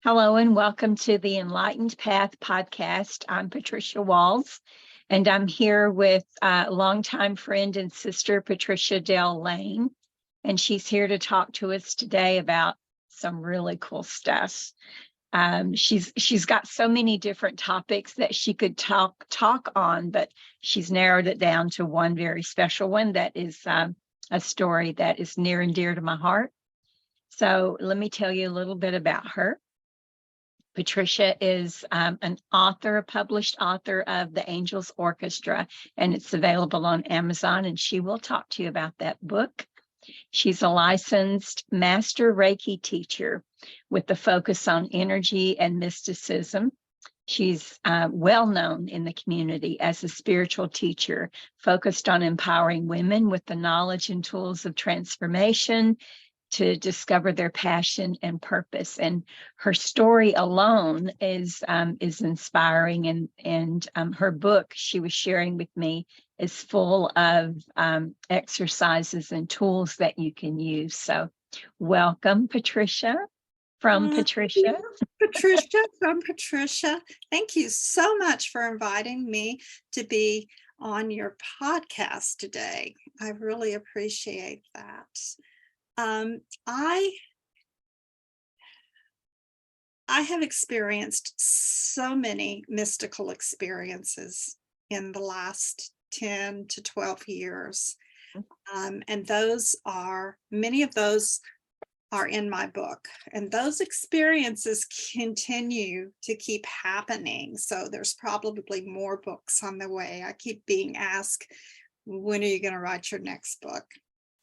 Hello and welcome to the Enlightened Path podcast. I'm Patricia Walls, and I'm here with longtime friend and sister Patricia Dale Lane, and she's here to talk to us today about some really cool stuff. She's got so many different topics that she could talk on, but she's narrowed it down to one very special one that is a story that is near and dear to my heart. So let me tell you a little bit about her. Patricia is an author, a published author of The Angels Orchestra, and it's available on Amazon, and she will talk to you about that book. She's a licensed master Reiki teacher with the focus on energy and mysticism. She's well known in the community as a spiritual teacher focused on empowering women with the knowledge and tools of transformation to discover their passion and purpose. And her story alone is inspiring. And her book she was sharing with me is full of exercises and tools that you can use. So welcome, Patricia, from Patricia. Patricia from Patricia. Thank you so much for inviting me to be on your podcast today. I really appreciate that. I have experienced so many mystical experiences in the last 10 to 12 years. And many of those are in my book. And those experiences continue to keep happening. So there's probably more books on the way. I keep being asked, when are you going to write your next book?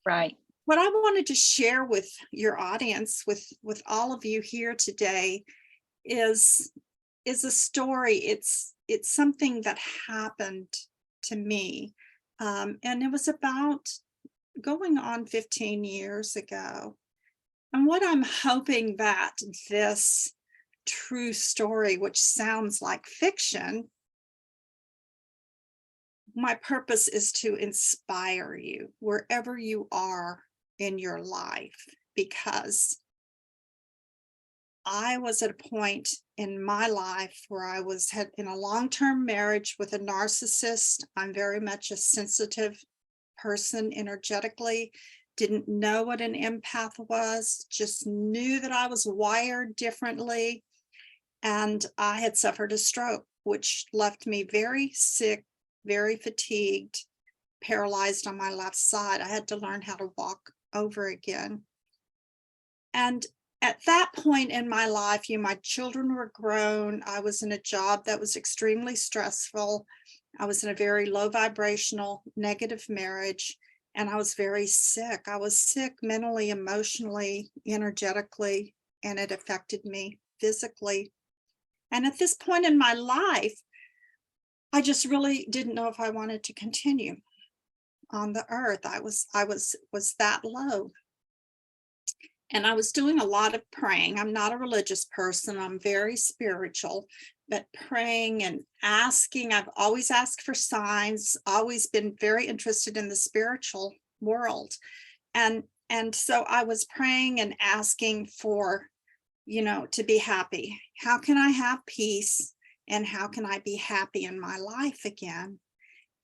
Right. What I wanted to share with your audience, with all of you here today, is a story. It's something that happened to me, and it was about going on 15 years ago. And what I'm hoping that this true story, which sounds like fiction, my purpose is to inspire you wherever you are in your life, because I was at a point in my life where I had in a long-term marriage with a narcissist. I'm very much a sensitive person energetically, didn't know what an empath was, just knew that I was wired differently. And I had suffered a stroke, which left me very sick, very fatigued, paralyzed on my left side. I had to learn how to walk over again. And at that point in my life, my children were grown. I was in a job that was extremely stressful. I was in a very low vibrational, negative marriage, and I was very sick. I was sick mentally, emotionally, energetically, and it affected me physically. And at this point in my life, I just really didn't know if I wanted to continue on the earth. I was that low. And I was doing a lot of praying. I'm not a religious person. I'm very spiritual, but praying and asking, I've always asked for signs, always been very interested in the spiritual world. And so I was praying and asking for, to be happy. How can I have peace? And how can I be happy in my life again?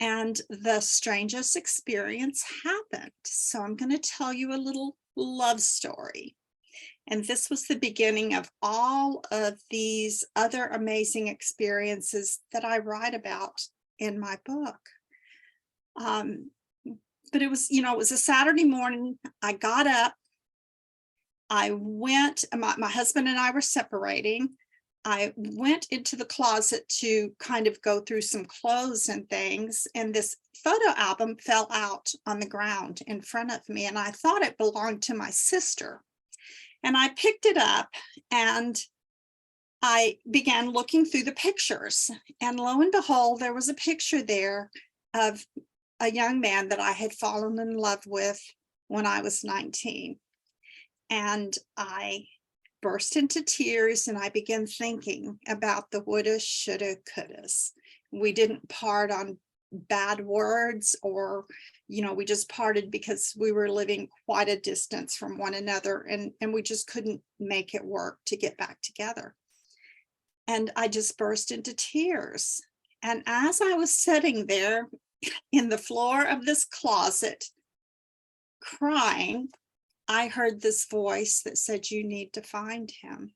And the strangest experience happened. So I'm going to tell you a little love story. And this was the beginning of all of these other amazing experiences that I write about in my book. But it was, it was a Saturday morning. I got up. I went, my husband and I were separating. I went into the closet to kind of go through some clothes and things, and this photo album fell out on the ground in front of me, and I thought it belonged to my sister. And I picked it up and I began looking through the pictures, and lo and behold, there was a picture there of a young man that I had fallen in love with when I was 19. And I burst into tears, and I began thinking about the woulda, shoulda, couldas. We didn't part on bad words, or, we just parted because we were living quite a distance from one another, and we just couldn't make it work to get back together. And I just burst into tears. And as I was sitting there in the floor of this closet crying, I heard this voice that said, "You need to find him."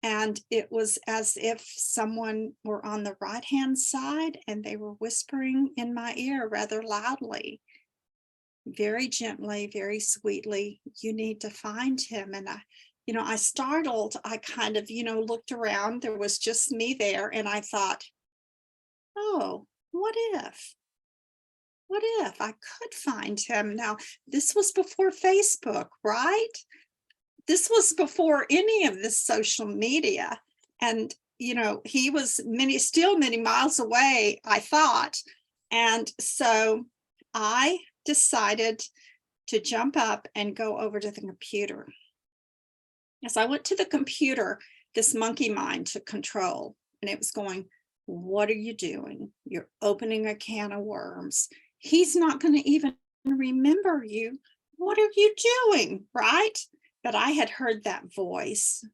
And it was as if someone were on the right-hand side and they were whispering in my ear rather loudly, very gently, very sweetly, "You need to find him." And I startled. I kind of, looked around. There was just me there. And I thought, oh, what if I could find him? Now, this was before Facebook, right? This was before any of this social media. And, he was still many miles away, I thought. And so I decided to jump up and go over to the computer. As I went to the computer, this monkey mind took control, and it was going, "What are you doing? You're opening a can of worms. He's not going to even remember you. What are you doing?" Right? But I had heard that voice,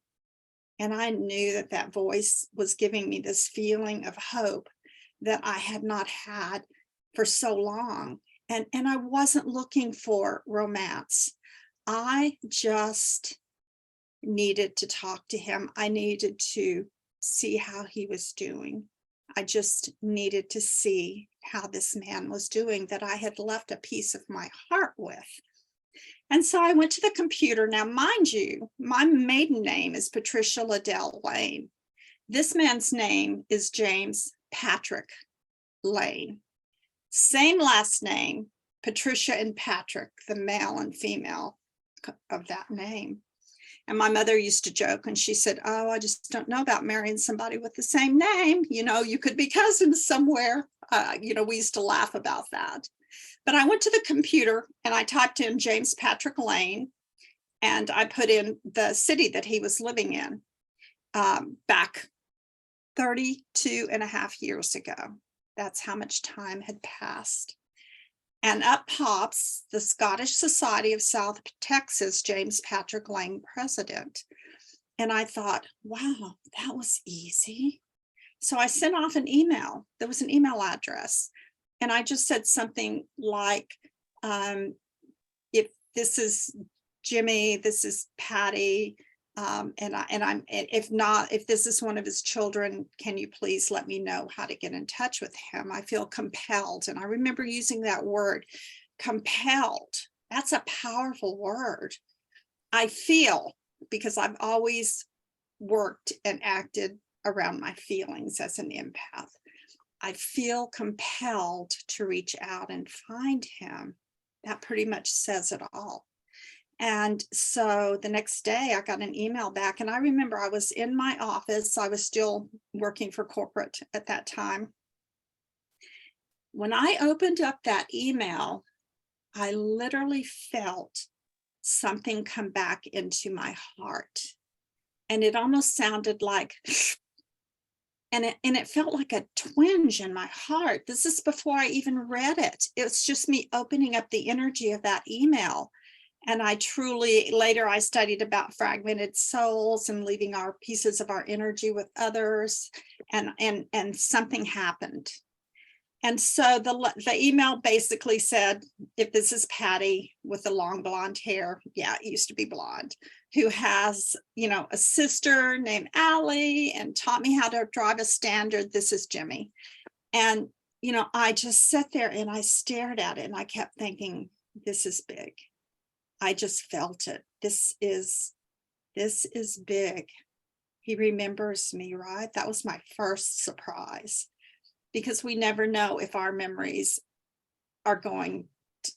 and I knew that that voice was giving me this feeling of hope that I had not had for so long. And I wasn't looking for romance. I just needed to talk to him. I needed to see how he was doing. I just needed to see how this man was doing that I had left a piece of my heart with. And so I went to the computer. Now, mind you, my maiden name is Patricia LaDale Lane. This man's name is James Patrick Lane. Same last name, Patricia and Patrick, the male and female of that name. And my mother used to joke, and she said, "Oh, I just don't know about marrying somebody with the same name. You could be cousins somewhere." We used to laugh about that. But I went to the computer and I typed in James Patrick Lane, and I put in the city that he was living in back 32 and a half years ago. That's how much time had passed. And up pops the Scottish Society of South Texas, James Patrick Lane, president. And I thought, wow, that was easy. So I sent off an email. There was an email address. And I just said something like, if this is Jimmy, this is Patty, if this is one of his children, can you please let me know how to get in touch with him? I feel compelled. And I remember using that word, compelled. That's a powerful word. I feel, because I've always worked and acted around my feelings as an empath. I feel compelled to reach out and find him. That pretty much says it all. And so the next day I got an email back, and I remember I was in my office. I was still working for corporate at that time. When I opened up that email, I literally felt something come back into my heart. And it almost sounded like, and it felt like a twinge in my heart. This is before I even read it. It was just me opening up the energy of that email. And later I studied about fragmented souls and leaving our pieces of our energy with others, and something happened. And so the email basically said, if this is Patty with the long blonde hair, yeah, it used to be blonde, who has, a sister named Allie and taught me how to drive a Standard, this is Jimmy. And, I just sat there and I stared at it, and I kept thinking, this is big. I just felt it. This is big. He remembers me, right? That was my first surprise, because we never know if our memories are going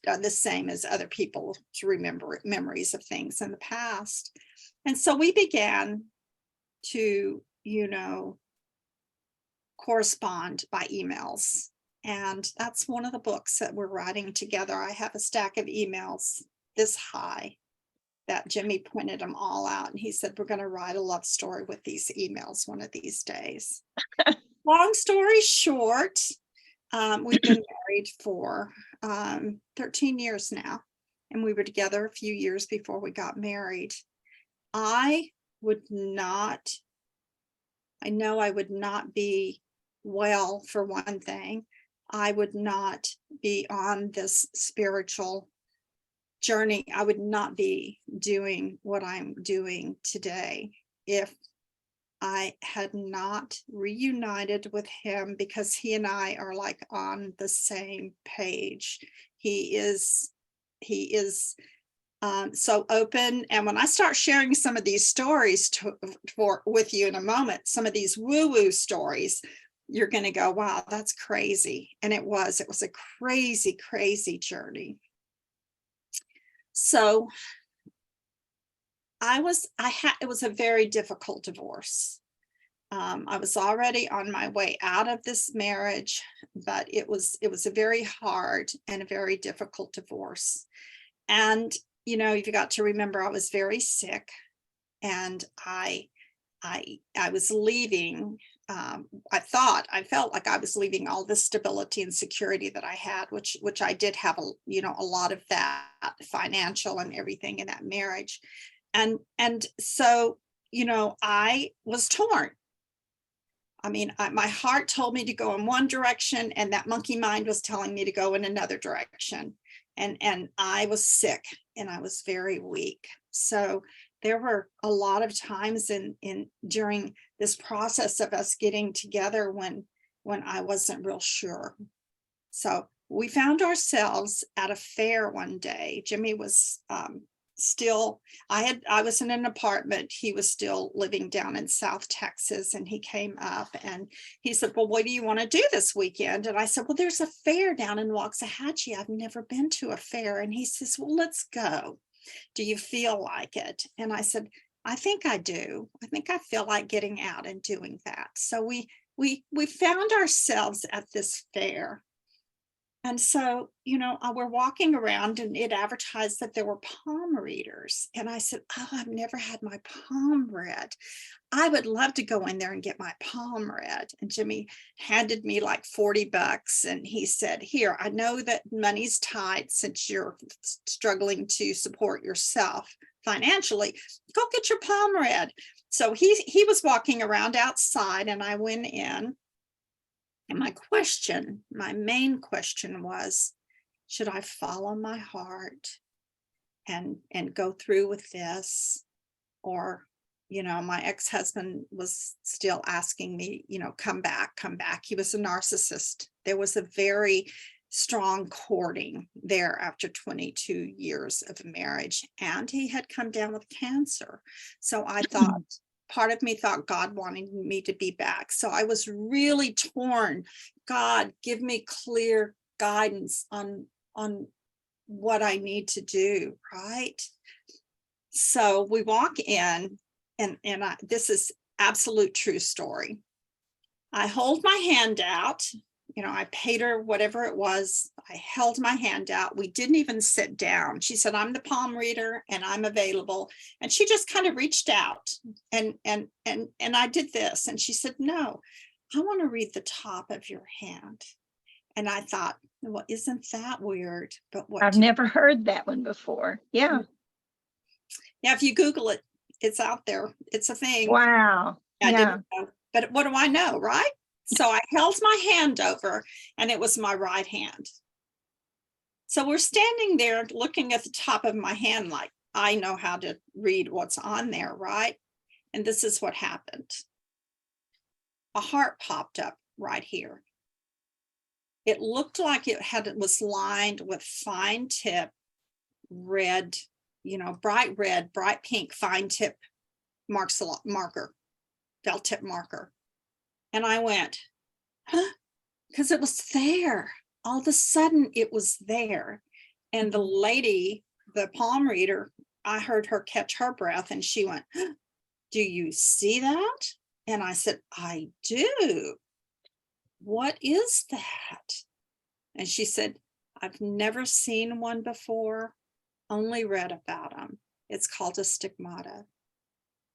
the same as other people to remember memories of things in the past. And so we began to, correspond by emails. And that's one of the books that we're writing together. I have a stack of emails this high that Jimmy pointed them all out. And he said, we're going to write a love story with these emails one of these days. Long story short, We've been married for 13 years now, and we were together a few years before we got married. I know I would not be well, for one thing. I would not be on this spiritual journey. I would not be doing what I'm doing today if I had not reunited with him, because he and I are like on the same page. He is so open. And when I start sharing some of these stories with you in a moment, some of these woo-woo stories, you're going to go, wow, that's crazy. And it was a crazy, crazy journey. So it was a very difficult divorce. I was already on my way out of this marriage, but it was a very hard and a very difficult divorce. And, you've got to remember, I was very sick, and I was leaving. I felt like I was leaving all the stability and security that I had, which I did have, a lot of that financial and everything in that marriage. And so, I was torn. I mean, my heart told me to go in one direction, and that monkey mind was telling me to go in another direction. And I was sick, and I was very weak. So there were a lot of times during this process of us getting together when I wasn't real sure. So we found ourselves at a fair one day. Jimmy was still, I was in an apartment. He was still living down in South Texas, and he came up and he said, well, what do you want to do this weekend? And I said, well, there's a fair down in Waxahachie. I've never been to a fair. And he says, well, let's go. Do you feel like it? And I said, I think I do. I think I feel like getting out and doing that. So we found ourselves at this fair. And so, we're walking around, and it advertised that there were palm readers. And I said, oh, I've never had my palm read. I would love to go in there and get my palm read. And Jimmy handed me like $40. And he said, here, I know that money's tight since you're struggling to support yourself financially. Go get your palm read. So he was walking around outside, and I went in. And my main question was, should I follow my heart and go through with this? Or, my ex-husband was still asking me, come back. He was a narcissist. There was a very strong courting there after 22 years of marriage. And he had come down with cancer. So I thought, part of me thought God wanted me to be back. So I was really torn. God, give me clear guidance on what I need to do, right? So we walk in, and this is absolute true story. I hold my hand out. I paid her whatever it was. I held my hand out. We didn't even sit down. She said, I'm the palm reader and I'm available. And she just kind of reached out and I did this. And she said, no, I want to read the top of your hand. And I thought, well, isn't that weird? But what? I've never heard that one before. Yeah. Yeah. If you Google it, it's out there. It's a thing. Wow. I didn't know. But what do I know, right? So I held my hand over, and it was my right hand. So we're standing there looking at the top of my hand like I know how to read what's on there, right? And this is what happened. A heart popped up right here. It looked like it was lined with fine tip red, bright red, bright pink fine tip marker, felt tip marker. And I went, huh? Because it was there. All of a sudden it was there. And the lady, the palm reader, I heard her catch her breath, and she went, do you see that? And I said, I do. What is that? And she said, I've never seen one before, only read about them. It's called a stigmata.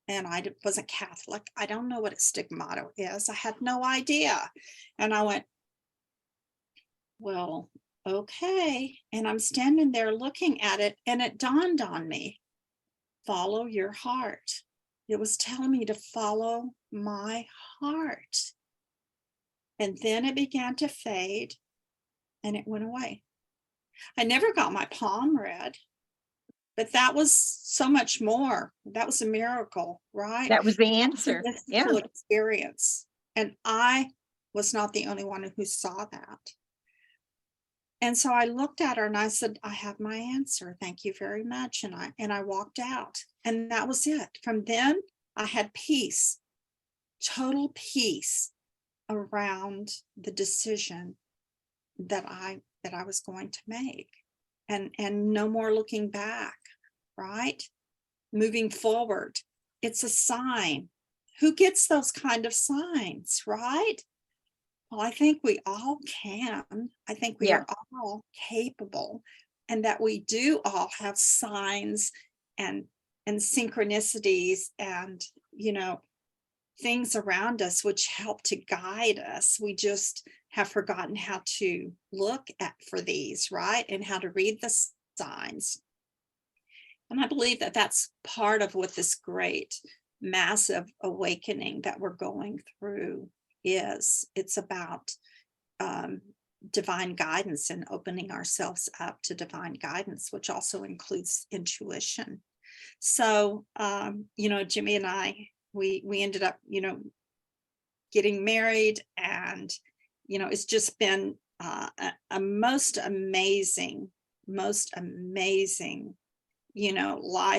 And I wasn't Catholic. I don't know what a stigmata is. I had no idea. And I went, well, okay. And I'm standing there looking at it, and it dawned on me, follow your heart. It was telling me to follow my heart. And then it began to fade and it went away. I never got my palm read, but that was so much more. That was a miracle, right? That was the That was a answer. Yeah. mystical experience. And I was not the only one who saw that. And so I looked at her and I said, I have my answer. Thank you very much. And I walked out. And that was it. From then I had peace, total peace around the decision that I was going to make. And no more looking back, right? Moving forward. It's a sign. Who gets those kind of signs, right? Well, I think we all can. I think we Yeah. are all capable, and that we do all have signs and synchronicities and, things around us which help to guide us. We just have forgotten how to look at for these, right? And how to read the signs. And I believe that that's part of what this great, massive awakening that we're going through is. It's about divine guidance and opening ourselves up to divine guidance, which also includes intuition. So, Jimmy and I, we ended up, getting married, and, it's just been a most amazing, life.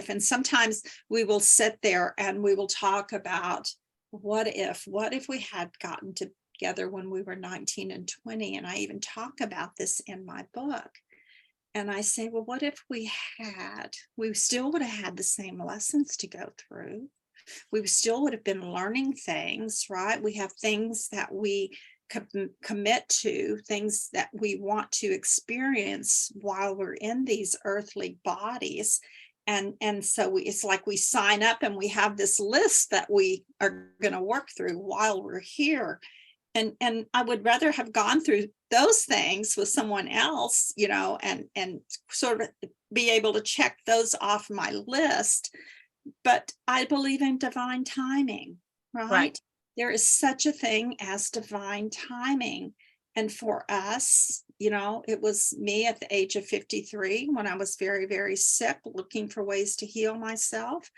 And sometimes we will sit there and we will talk about what if we had gotten together when we were 19 and 20. And I even talk about this in my book. And I say, well, what if we still would have had the same lessons to go through. We still would have been learning things, right? We have things that we commit to, things that we want to experience while we're in these earthly bodies. And so it's like we sign up and we have this list that we are going to work through while we're here. And I would rather have gone through those things with someone else, and sort of be able to check those off my list. But I believe in divine timing, right? There is such a thing as divine timing. And for us, it was me at the age of 53 when I was very, very sick, looking for ways to heal myself.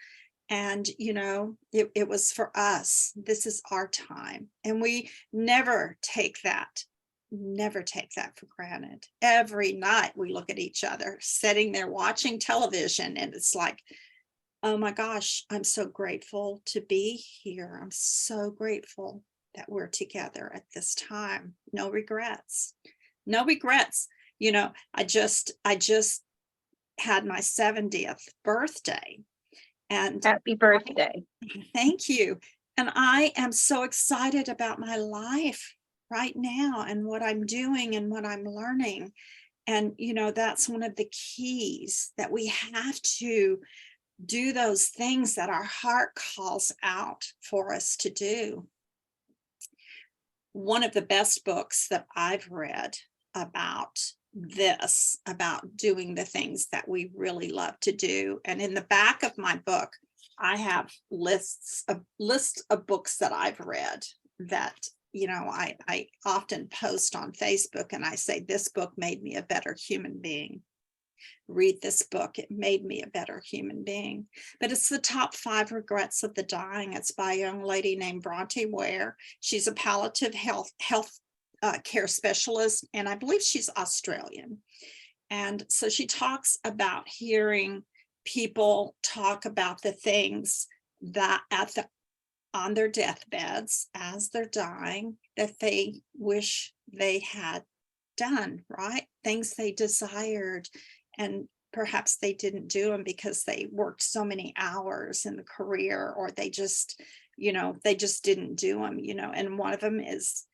And, it was for us. This is our time. And we never take that for granted. Every night we look at each other sitting there watching television, and it's like, oh my gosh, I'm so grateful to be here. I'm so grateful that we're together at this time. No regrets. I just had my 70th birthday. And Happy birthday. Thank you. And I am so excited about my life right now and what I'm doing and what I'm learning. And, that's one of the keys, that we have to do those things that our heart calls out for us to do. One of the best books that I've read about this, about doing the things that we really love to do. And in the back of my book, I have lists of books that I've read that, I often post on Facebook, and I say, this book made me a better human being. Read this book. It made me a better human being. But it's the Top 5 Regrets of the Dying. It's by a young lady named Bronte Ware. She's a palliative health care specialist, and I believe she's Australian. And so she talks about hearing people talk about the things that on their deathbeds as they're dying that they wish they had done, right? Things they desired, and perhaps they didn't do them because they worked so many hours in the career, or they just didn't do them, and one of them is,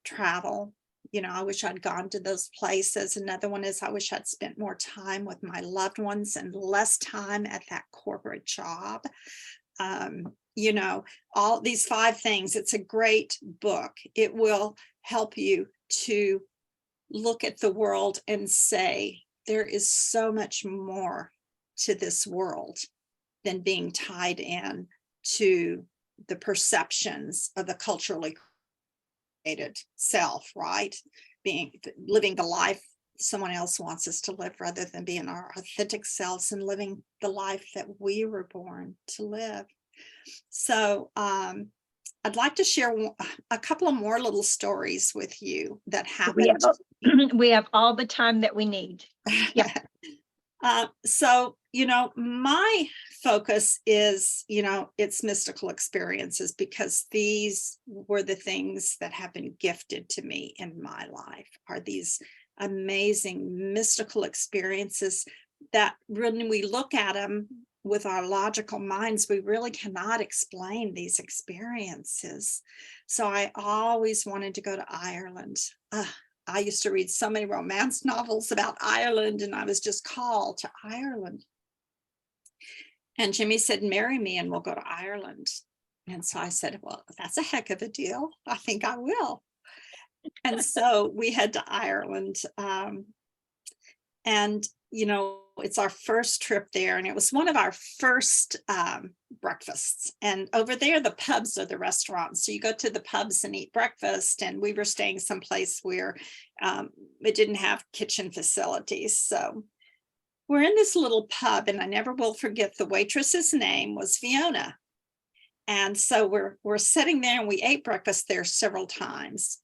travel. I wish I'd gone to those places. Another one is, I wish I'd spent more time with my loved ones and less time at that corporate job. All these 5 things. It's a great book. It will help you to look at the world and say, there is so much more to this world than being tied in to the perceptions of the culturally created self, right? Living the life someone else wants us to live rather than being our authentic selves and living the life that we were born to live. So I'd like to share a couple of more little stories with you that happened. We have all the time that we need. Yeah. So, my focus is, it's mystical experiences, because these were the things that have been gifted to me in my life, are these amazing mystical experiences that when we look at them with our logical minds, we really cannot explain these experiences. So I always wanted to go to Ireland. I used to read so many romance novels about Ireland, and I was just called to Ireland. And Jimmy said, marry me and we'll go to Ireland. And so I said, well, that's a heck of a deal. I think I will. And so we head to Ireland. And, it's our first trip there. And it was one of our first breakfasts. And over there, the pubs are the restaurants. So you go to the pubs and eat breakfast. And we were staying someplace where it didn't have kitchen facilities. So we're in this little pub, and I never will forget, the waitress's name was Fiona. And so we're sitting there, and we ate breakfast there several times.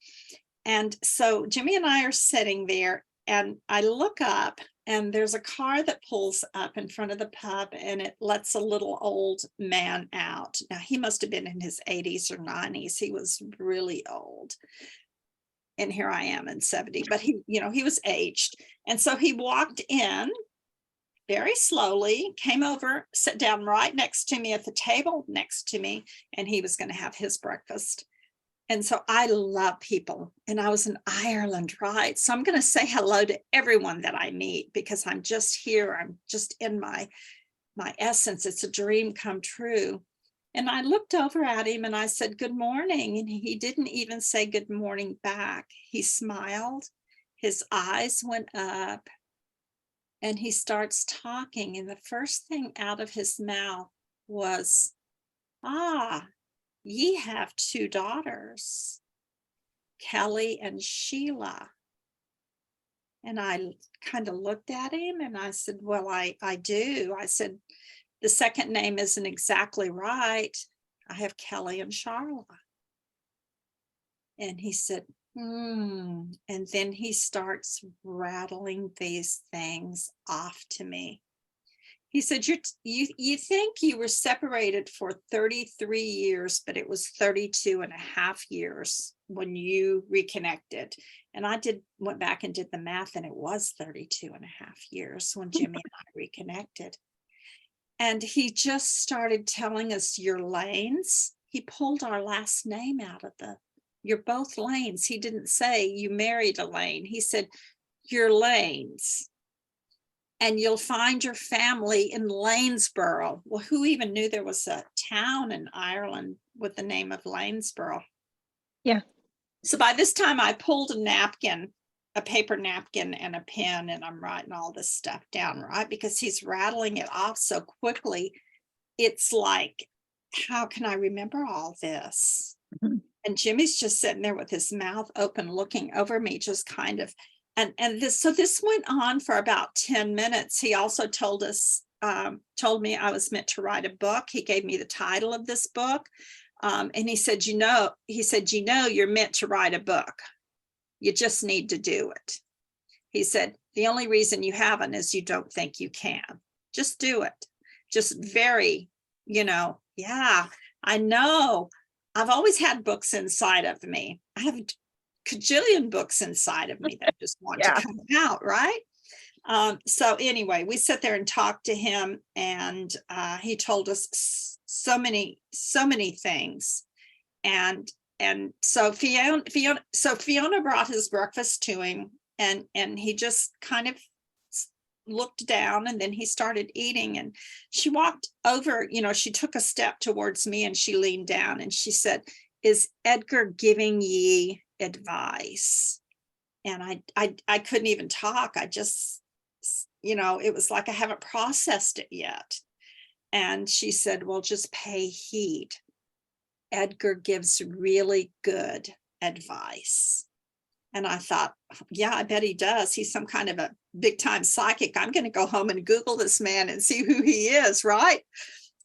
And so Jimmy and I are sitting there, and I look up, and there's a car that pulls up in front of the pub, and it lets a little old man out. Now, he must have been in his 80s or 90s. He was really old. And here I am in 70, but he was aged. And so he walked in very slowly, came over, sat down right next to me at the table next to me, and he was going to have his breakfast. And so I love people, and I was in Ireland, right? So I'm going to say hello to everyone that I meet, because I'm just here. I'm just in my essence. It's a dream come true. And I looked over at him and I said, good morning. And he didn't even say good morning back. He smiled, his eyes went up, and he starts talking. And the first thing out of his mouth was, ye have two daughters, Kelly and Sheila. And I kind of looked at him and I said, well, I do. I said, the second name isn't exactly right. I have Kelly and Charla. And he said, And then he starts rattling these things off to me. He said, you think you were separated for 33 years, but it was 32 and a half years when you reconnected. And I went back and did the math, and it was 32 and a half years when Jimmy and I reconnected. And he just started telling us your lanes. He pulled our last name out of you're both lanes. He didn't say you married a lane. He said, your lanes. And you'll find your family in Lanesborough. Well, who even knew there was a town in Ireland with the name of Lanesborough? Yeah. So by this time, I pulled a paper napkin and a pen, and I'm writing all this stuff down, right? Because he's rattling it off so quickly. It's like, how can I remember all this? Mm-hmm. And Jimmy's just sitting there with his mouth open, looking over me, just kind of. And this went on for about 10 minutes. He also told me I was meant to write a book. He gave me the title of this book. And he said, you're meant to write a book. You just need to do it. He said, the only reason you haven't is you don't think you can. Just do it. Just very, yeah, I know. I've always had books inside of me. I have cajillion books inside of me that just want to come out, right? So anyway, we sat there and talked to him, and he told us so many things. And so Fiona brought his breakfast to him, and he just kind of looked down, and then he started eating, and she walked over, she took a step towards me, and she leaned down and she said, is Edgar giving ye advice? I couldn't even talk. I just, it was like I haven't processed it yet. And she said, well, just pay heed. Edgar gives really good advice. And I thought, yeah, I bet he does. He's some kind of a big time psychic. I'm going to go home and Google this man and see who he is, right?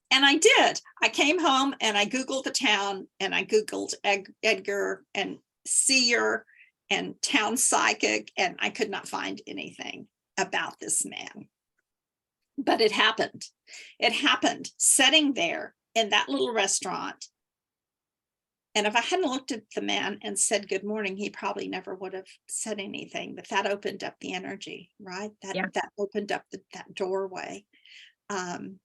And I did. I came home and I Googled the town, and I Googled Edgar and seer and town psychic, and I could not find anything about this man. But it happened. It happened sitting there in that little restaurant. And if I hadn't looked at the man and said good morning, he probably never would have said anything. But that opened up the energy, right? That opened up that doorway. And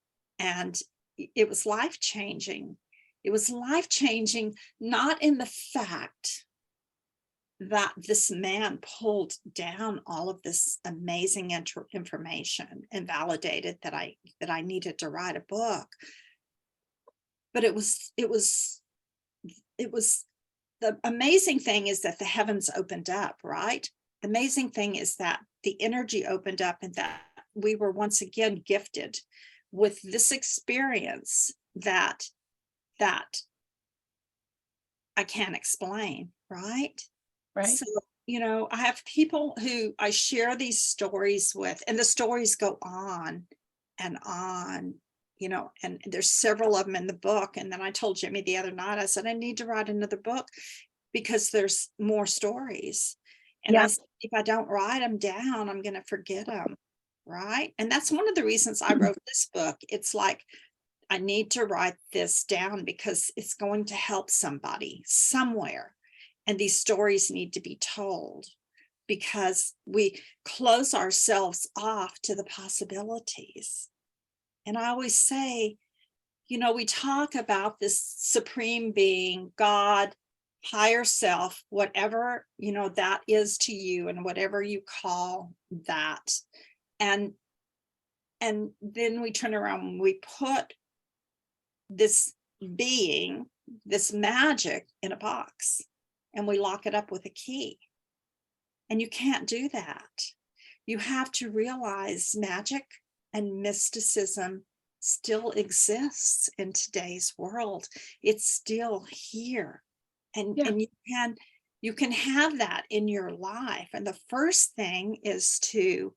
it was life-changing. It was life-changing, not in the fact that this man pulled down all of this amazing information and validated that I needed to write a book. But it was the amazing thing is that the heavens opened up, right? The amazing thing is that the energy opened up, and that we were once again gifted with this experience that I can't explain, right? Right. So, I have people who I share these stories with, and the stories go on and on, and there's several of them in the book. And then I told Jimmy the other night, I said, I need to write another book because there's more stories. And I said, if I don't write them down, I'm going to forget them. Right. And that's one of the reasons I wrote this book. It's like, I need to write this down because it's going to help somebody somewhere. And these stories need to be told, because we close ourselves off to the possibilities. And I always say, we talk about this supreme being, God, higher self, whatever, that is to you, and whatever you call that. And then we turn around and we put this being, this magic, in a box, and we lock it up with a key. And you can't do that. You have to realize magic and mysticism still exists in today's world. It's still here. And you can have that in your life. And the first thing is to,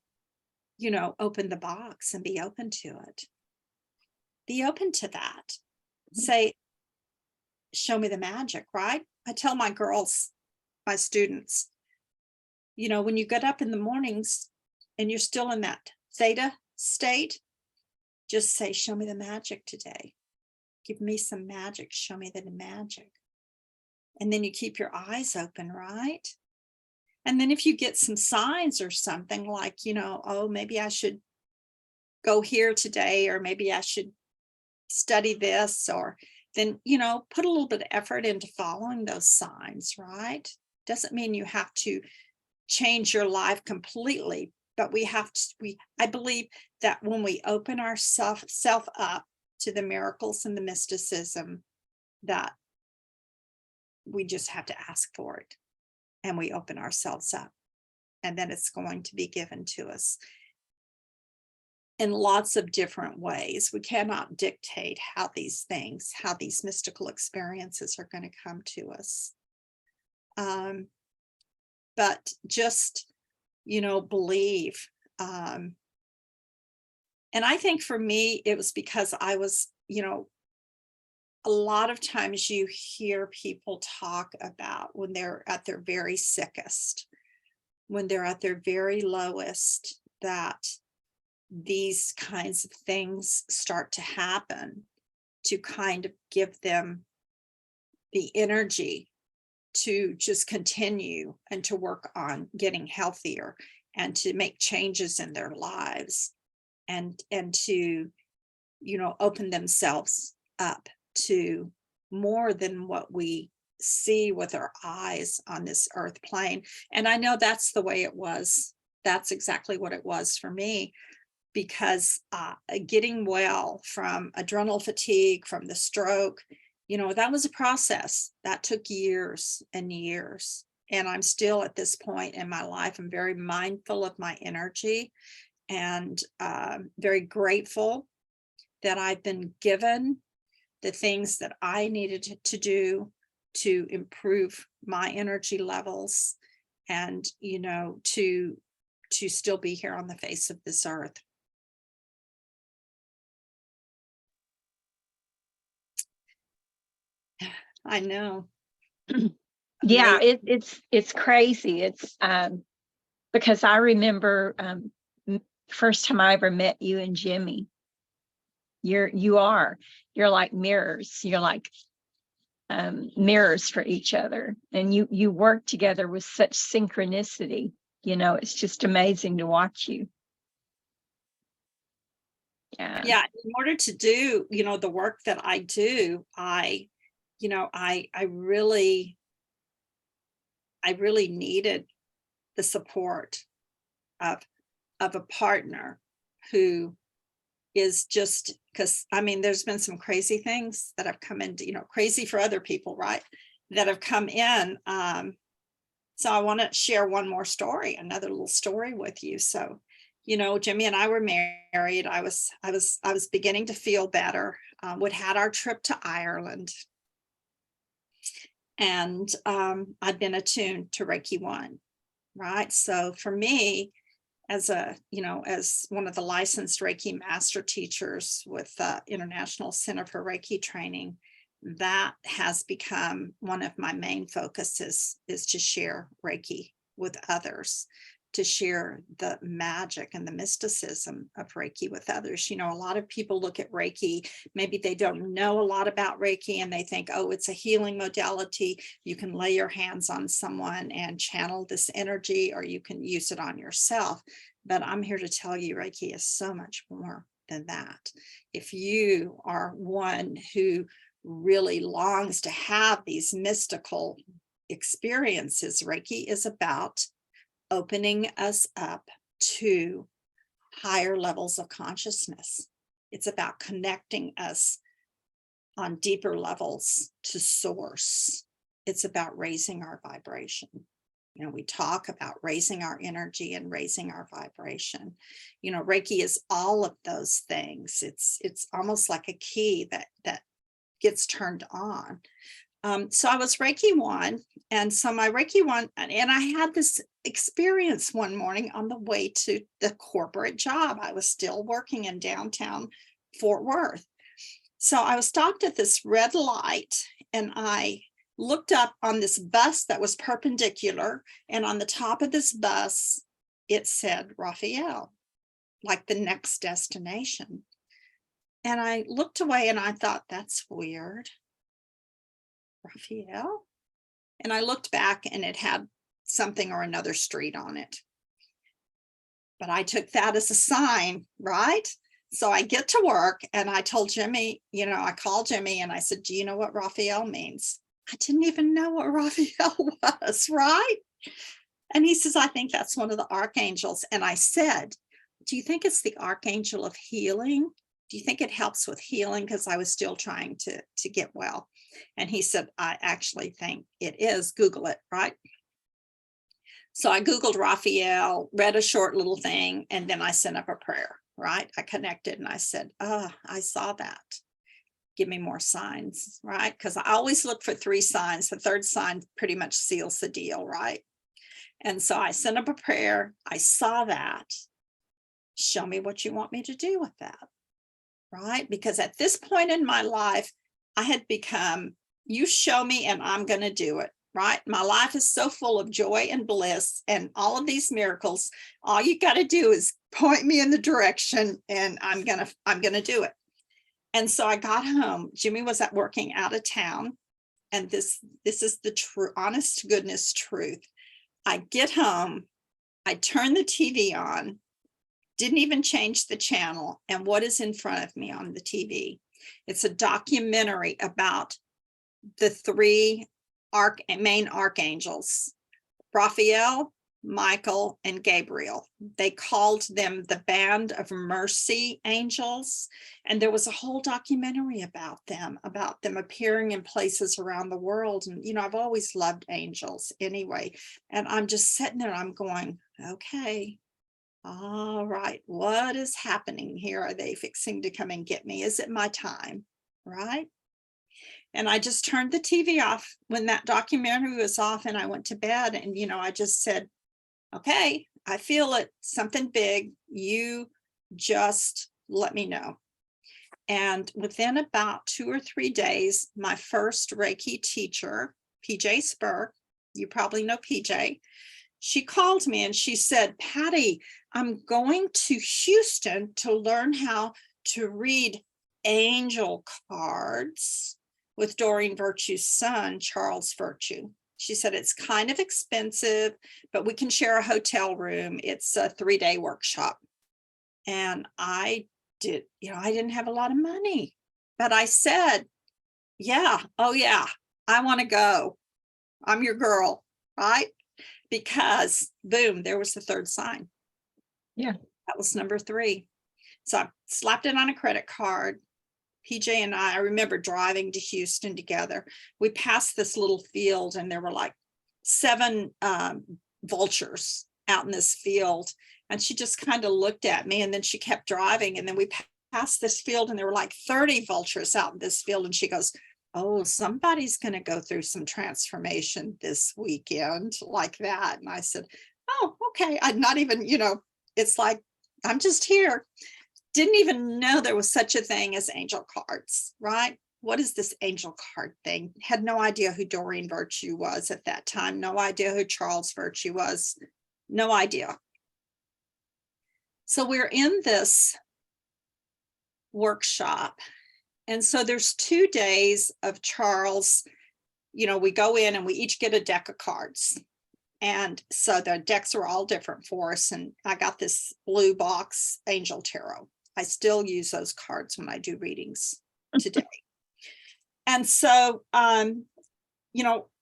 open the box and be open to it. Be open to that. Say, show me the magic, right? I tell my girls, my students, when you get up in the mornings and you're still in that theta state, just say, show me the magic today. Give me some magic. Show me the magic. And then you keep your eyes open, right? And then if you get some signs or something like, oh, maybe I should go here today, or maybe I should study this, or then, put a little bit of effort into following those signs, right? Doesn't mean you have to change your life completely, but I believe that when we open ourself up to the miracles and the mysticism, that we just have to ask for it, and we open ourselves up, and then it's going to be given to us in lots of different ways. We cannot dictate how these mystical experiences are going to come to us. But just, believe. And I think for me, it was because I was, a lot of times you hear people talk about when they're at their very sickest, when they're at their very lowest, that these kinds of things start to happen to kind of give them the energy to just continue and to work on getting healthier and to make changes in their lives, and to, open themselves up to more than what we see with our eyes on this earth plane. And I know that's the way it was. That's exactly what it was for me, because getting well from adrenal fatigue, from the stroke, that was a process that took years and years. And I'm still at this point in my life. I'm very mindful of my energy and very grateful that I've been given the things that I needed to do to improve my energy levels and, you know, to still be here on the face of this earth. I know. Yeah, it's crazy. It's because I remember first time I ever met you and Jimmy. You're like mirrors. You're like mirrors for each other, and you work together with such synchronicity. You know, it's just amazing to watch you. Yeah, in order to do, you know, the work that I do, I really needed the support of a partner who is just, because I mean, there's been some crazy things that have come into, you know, crazy for other people, right? That have come in. So I want to share one more story, another little story with you. So, you know, Jimmy and I were married. I was beginning to feel better. We'd had our trip to Ireland, and I'd been attuned to Reiki 1, right? So for me, as one of the licensed Reiki Master teachers with International Center for Reiki Training, that has become one of my main focuses, is to share Reiki with others, to share the magic and the mysticism of Reiki with others. You know, a lot of people look at Reiki, maybe they don't know a lot about Reiki, and they think, oh, it's a healing modality. You can lay your hands on someone and channel this energy, or you can use it on yourself. But I'm here to tell you, Reiki is so much more than that. If you are one who really longs to have these mystical experiences, Reiki is about opening us up to higher levels of consciousness. It's about connecting us on deeper levels to source. It's about raising our vibration. You know, we talk about raising our energy and raising our vibration. You know, Reiki is all of those things. It's almost like a key that gets turned on. So I was Reiki 1. And so my Reiki 1, and I had this experience one morning on the way to the corporate job. I was still working in downtown Fort Worth. So I was stopped at this red light, and I looked up on this bus that was perpendicular. And on the top of this bus, it said Raphael, like the next destination. And I looked away and I thought, that's weird. Raphael? And I looked back and it had something or another street on it. But I took that as a sign, right? So I get to work and I told Jimmy, you know, I called Jimmy and I said, do you know what Raphael means? I didn't even know what Raphael was, right? And he says, I think that's one of the archangels. And I said, do you think it's the archangel of healing? Do you think it helps with healing? Because I was still trying to get well. And he said, I actually think it is. Google it, right? So I Googled Raphael, read a short little thing, and then I sent up a prayer, right? I connected and I said, oh, I saw that. Give me more signs, right? Because I always look for 3 signs. The third sign pretty much seals the deal, right? And so I sent up a prayer. I saw that. Show me what you want me to do with that, right? Because at this point in my life, I had become, you show me and I'm going to do it, right? My life is so full of joy and bliss and all of these miracles. All you got to do is point me in the direction and I'm going to do it. And so I got home. Jimmy was working out of town. And this is the true, honest to goodness truth. I get home, I turn the TV on, didn't even change the channel. And what is in front of me on the TV? It's a documentary about the 3 main archangels, Raphael, Michael, and Gabriel. They called them the Band of Mercy Angels. And there was a whole documentary about them appearing in places around the world. And, I've always loved angels anyway. And I'm just sitting there, I'm going, okay, all right, what is happening here? Are they fixing to come and get me? Is it my time? Right? And I just turned the TV off when that documentary was off, and I went to bed. And, I just said, okay, I feel it, something big. You just let me know. And within about 2 or 3 days, my first Reiki teacher, PJ Spurk, you probably know PJ, she called me and she said, Patty, I'm going to Houston to learn how to read angel cards with Doreen Virtue's son, Charles Virtue. She said, it's kind of expensive, but we can share a hotel room. It's a 3-day workshop. And I didn't have a lot of money, but I said, yeah, oh yeah, I want to go. I'm your girl, right? Because boom, there was the third sign. Yeah. That was number 3. So I slapped it on a credit card. PJ and I remember driving to Houston together. We passed this little field and there were like 7 vultures out in this field. And she just kind of looked at me and then she kept driving. And then we passed this field and there were like 30 vultures out in this field. And she goes, oh, somebody's going to go through some transformation this weekend like that. And I said, oh, okay. I'm not even, it's like, I'm just here. Didn't even know there was such a thing as angel cards, right? What is this angel card thing? Had no idea who Doreen Virtue was at that time. No idea who Charles Virtue was. No idea. So we're in this workshop. And so there's 2 days of Charles, we go in and we each get a deck of cards. And so the decks are all different for us. And I got this blue box Angel Tarot. I still use those cards when I do readings today. And so, all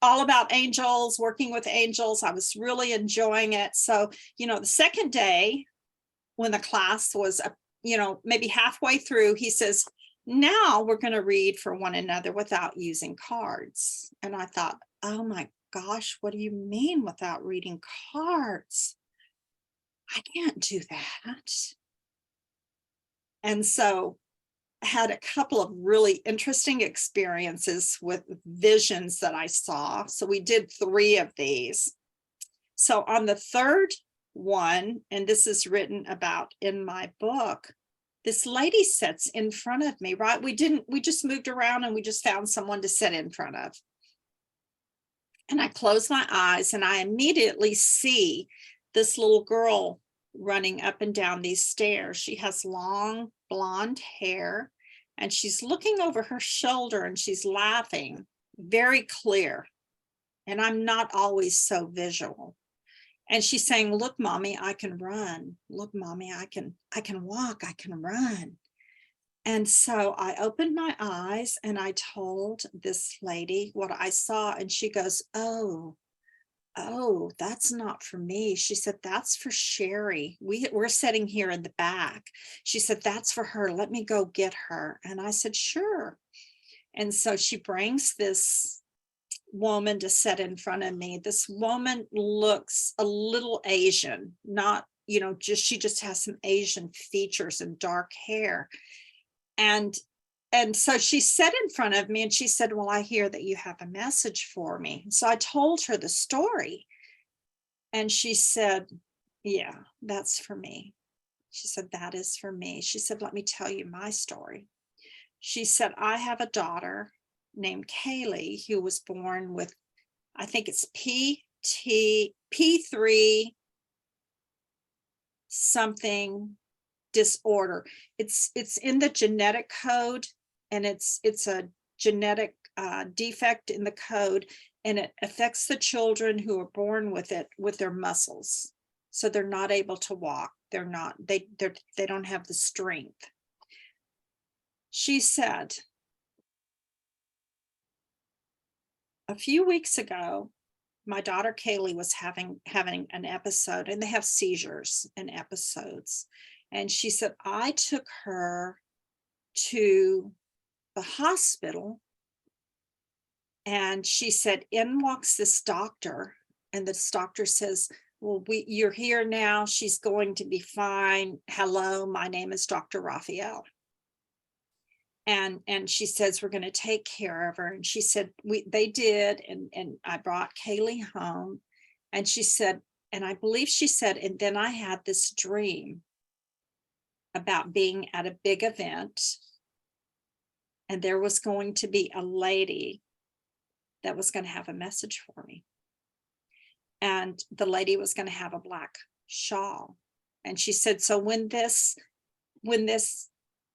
about angels, working with angels. I was really enjoying it. So, the second day when the class was, maybe halfway through, he says, now we're going to read for one another without using cards. And I thought, oh my gosh, what do you mean without reading cards? I can't do that. And so I had a couple of really interesting experiences with visions that I saw. So we did 3 of these. So on the third one, and this is written about in my book, this lady sits in front of me, right? We just moved around and we just found someone to sit in front of. And I close my eyes and I immediately see this little girl running up and down these stairs. She has long blonde hair and she's looking over her shoulder and she's laughing, very clear. And I'm not always so visual. And she's saying, look, mommy, I can run. Look, mommy, I can walk, I can run. And so I opened my eyes and I told this lady what I saw. And she goes, oh, that's not for me. She said, that's for Sherry. We're sitting here in the back. She said, that's for her. Let me go get her. And I said, sure. And so she brings this woman to sit in front of me. This woman looks a little Asian, not, she just has some Asian features and dark hair. And so she sat in front of me and she said, well, I hear that you have a message for me. So I told her the story. And she said, yeah, that's for me. She said, that is for me. She said, let me tell you my story. She said, I have a daughter named Kaylee who was born with, I think it's P3 something disorder. It's in the genetic code, and it's a genetic defect in the code, and it affects the children who are born with it with their muscles. So they're not able to walk. They don't have the strength. She said, a few weeks ago, my daughter Kaylee was having an episode, and they have seizures and episodes. And she said, I took her to the hospital, and she said, in walks this doctor, and this doctor says, well, you're here now. She's going to be fine. Hello, my name is Dr. Raphael. And she says, we're going to take care of her. And she said, they did. And I brought Kaylee home. And she said, and I believe she said, and then I had this dream about being at a big event. And there was going to be a lady that was going to have a message for me. And the lady was going to have a black shawl. And she said, so when this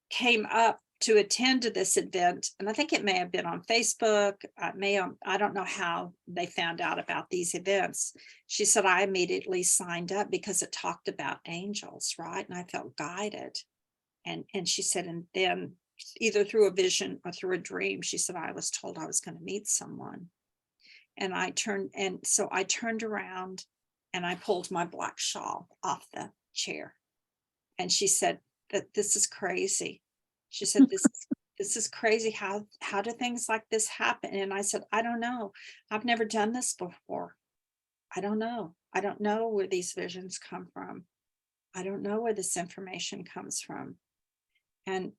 came up to attend to this event, and I think it may have been on Facebook, I don't know how they found out about these events. She said, I immediately signed up because it talked about angels, right? And I felt guided. And she said, and then either through a vision or through a dream, she said, I was told I was going to meet someone. And so I turned around and I pulled my black shawl off the chair. And she said that this is crazy. She said, this is crazy. How do things like this happen? And I said, I don't know. I've never done this before. I don't know. I don't know where these visions come from. I don't know where this information comes from. And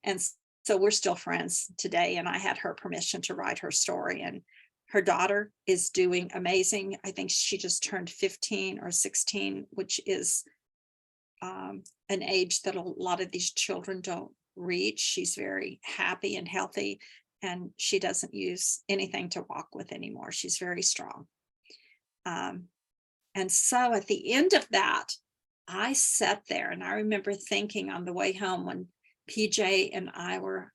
so we're still friends today. And I had her permission to write her story. And her daughter is doing amazing. I think she just turned 15 or 16, which is an age that a lot of these children don't reach. She's very happy and healthy, and she doesn't use anything to walk with anymore. She's very strong. And so at the end of that, I sat there, and I remember thinking on the way home when PJ and I were,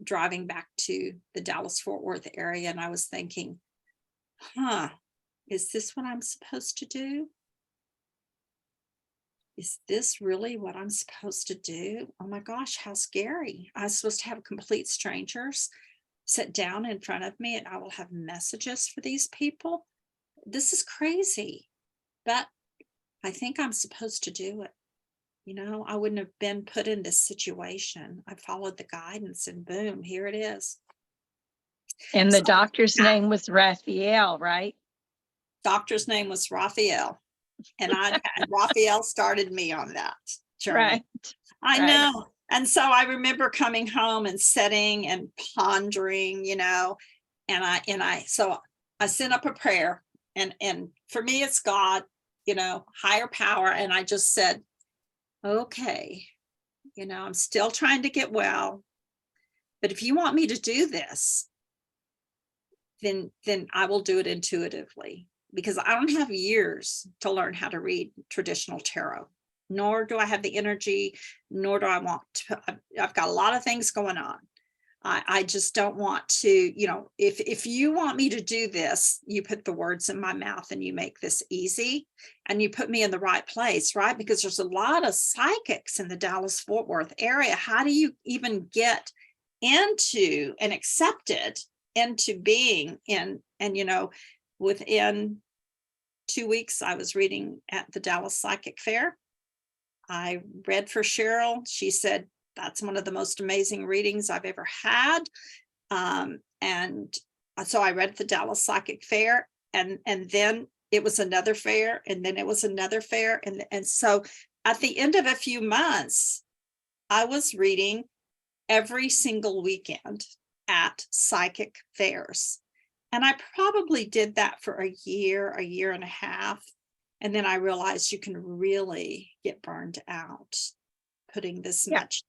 driving back to the Dallas-Fort Worth area, and I was thinking, is this what I'm supposed to do? Is this really what I'm supposed to do? Oh my gosh, how scary. I'm supposed to have complete strangers sit down in front of me and I will have messages for these people. This is crazy, but I think I'm supposed to do it. I wouldn't have been put in this situation. I followed the guidance and boom, here it is. And the doctor's name was Raphael, right? Doctor's name was Raphael. And Raphael started me on that journey. Right. I know. And so I remember coming home and sitting and pondering, so I sent up a prayer, and for me, it's God, higher power. And I just said, okay, I'm still trying to get well, but if you want me to do this, then I will do it intuitively, because I don't have years to learn how to read traditional tarot, nor do I have the energy, nor do I want to. I've got a lot of things going on. I just don't want to, if you want me to do this, you put the words in my mouth and you make this easy and you put me in the right place, right? Because there's a lot of psychics in the Dallas-Fort Worth area. How do you even get into and accepted into being in? And, within 2 weeks, I was reading at the Dallas Psychic Fair. I read for Cheryl. She said, that's one of the most amazing readings I've ever had. And so I read at the Dallas Psychic Fair, and then it was another fair, and then it was another fair. And so at the end of a few months, I was reading every single weekend at psychic fairs. And I probably did that for a year and a half. And then I realized you can really get burned out putting this much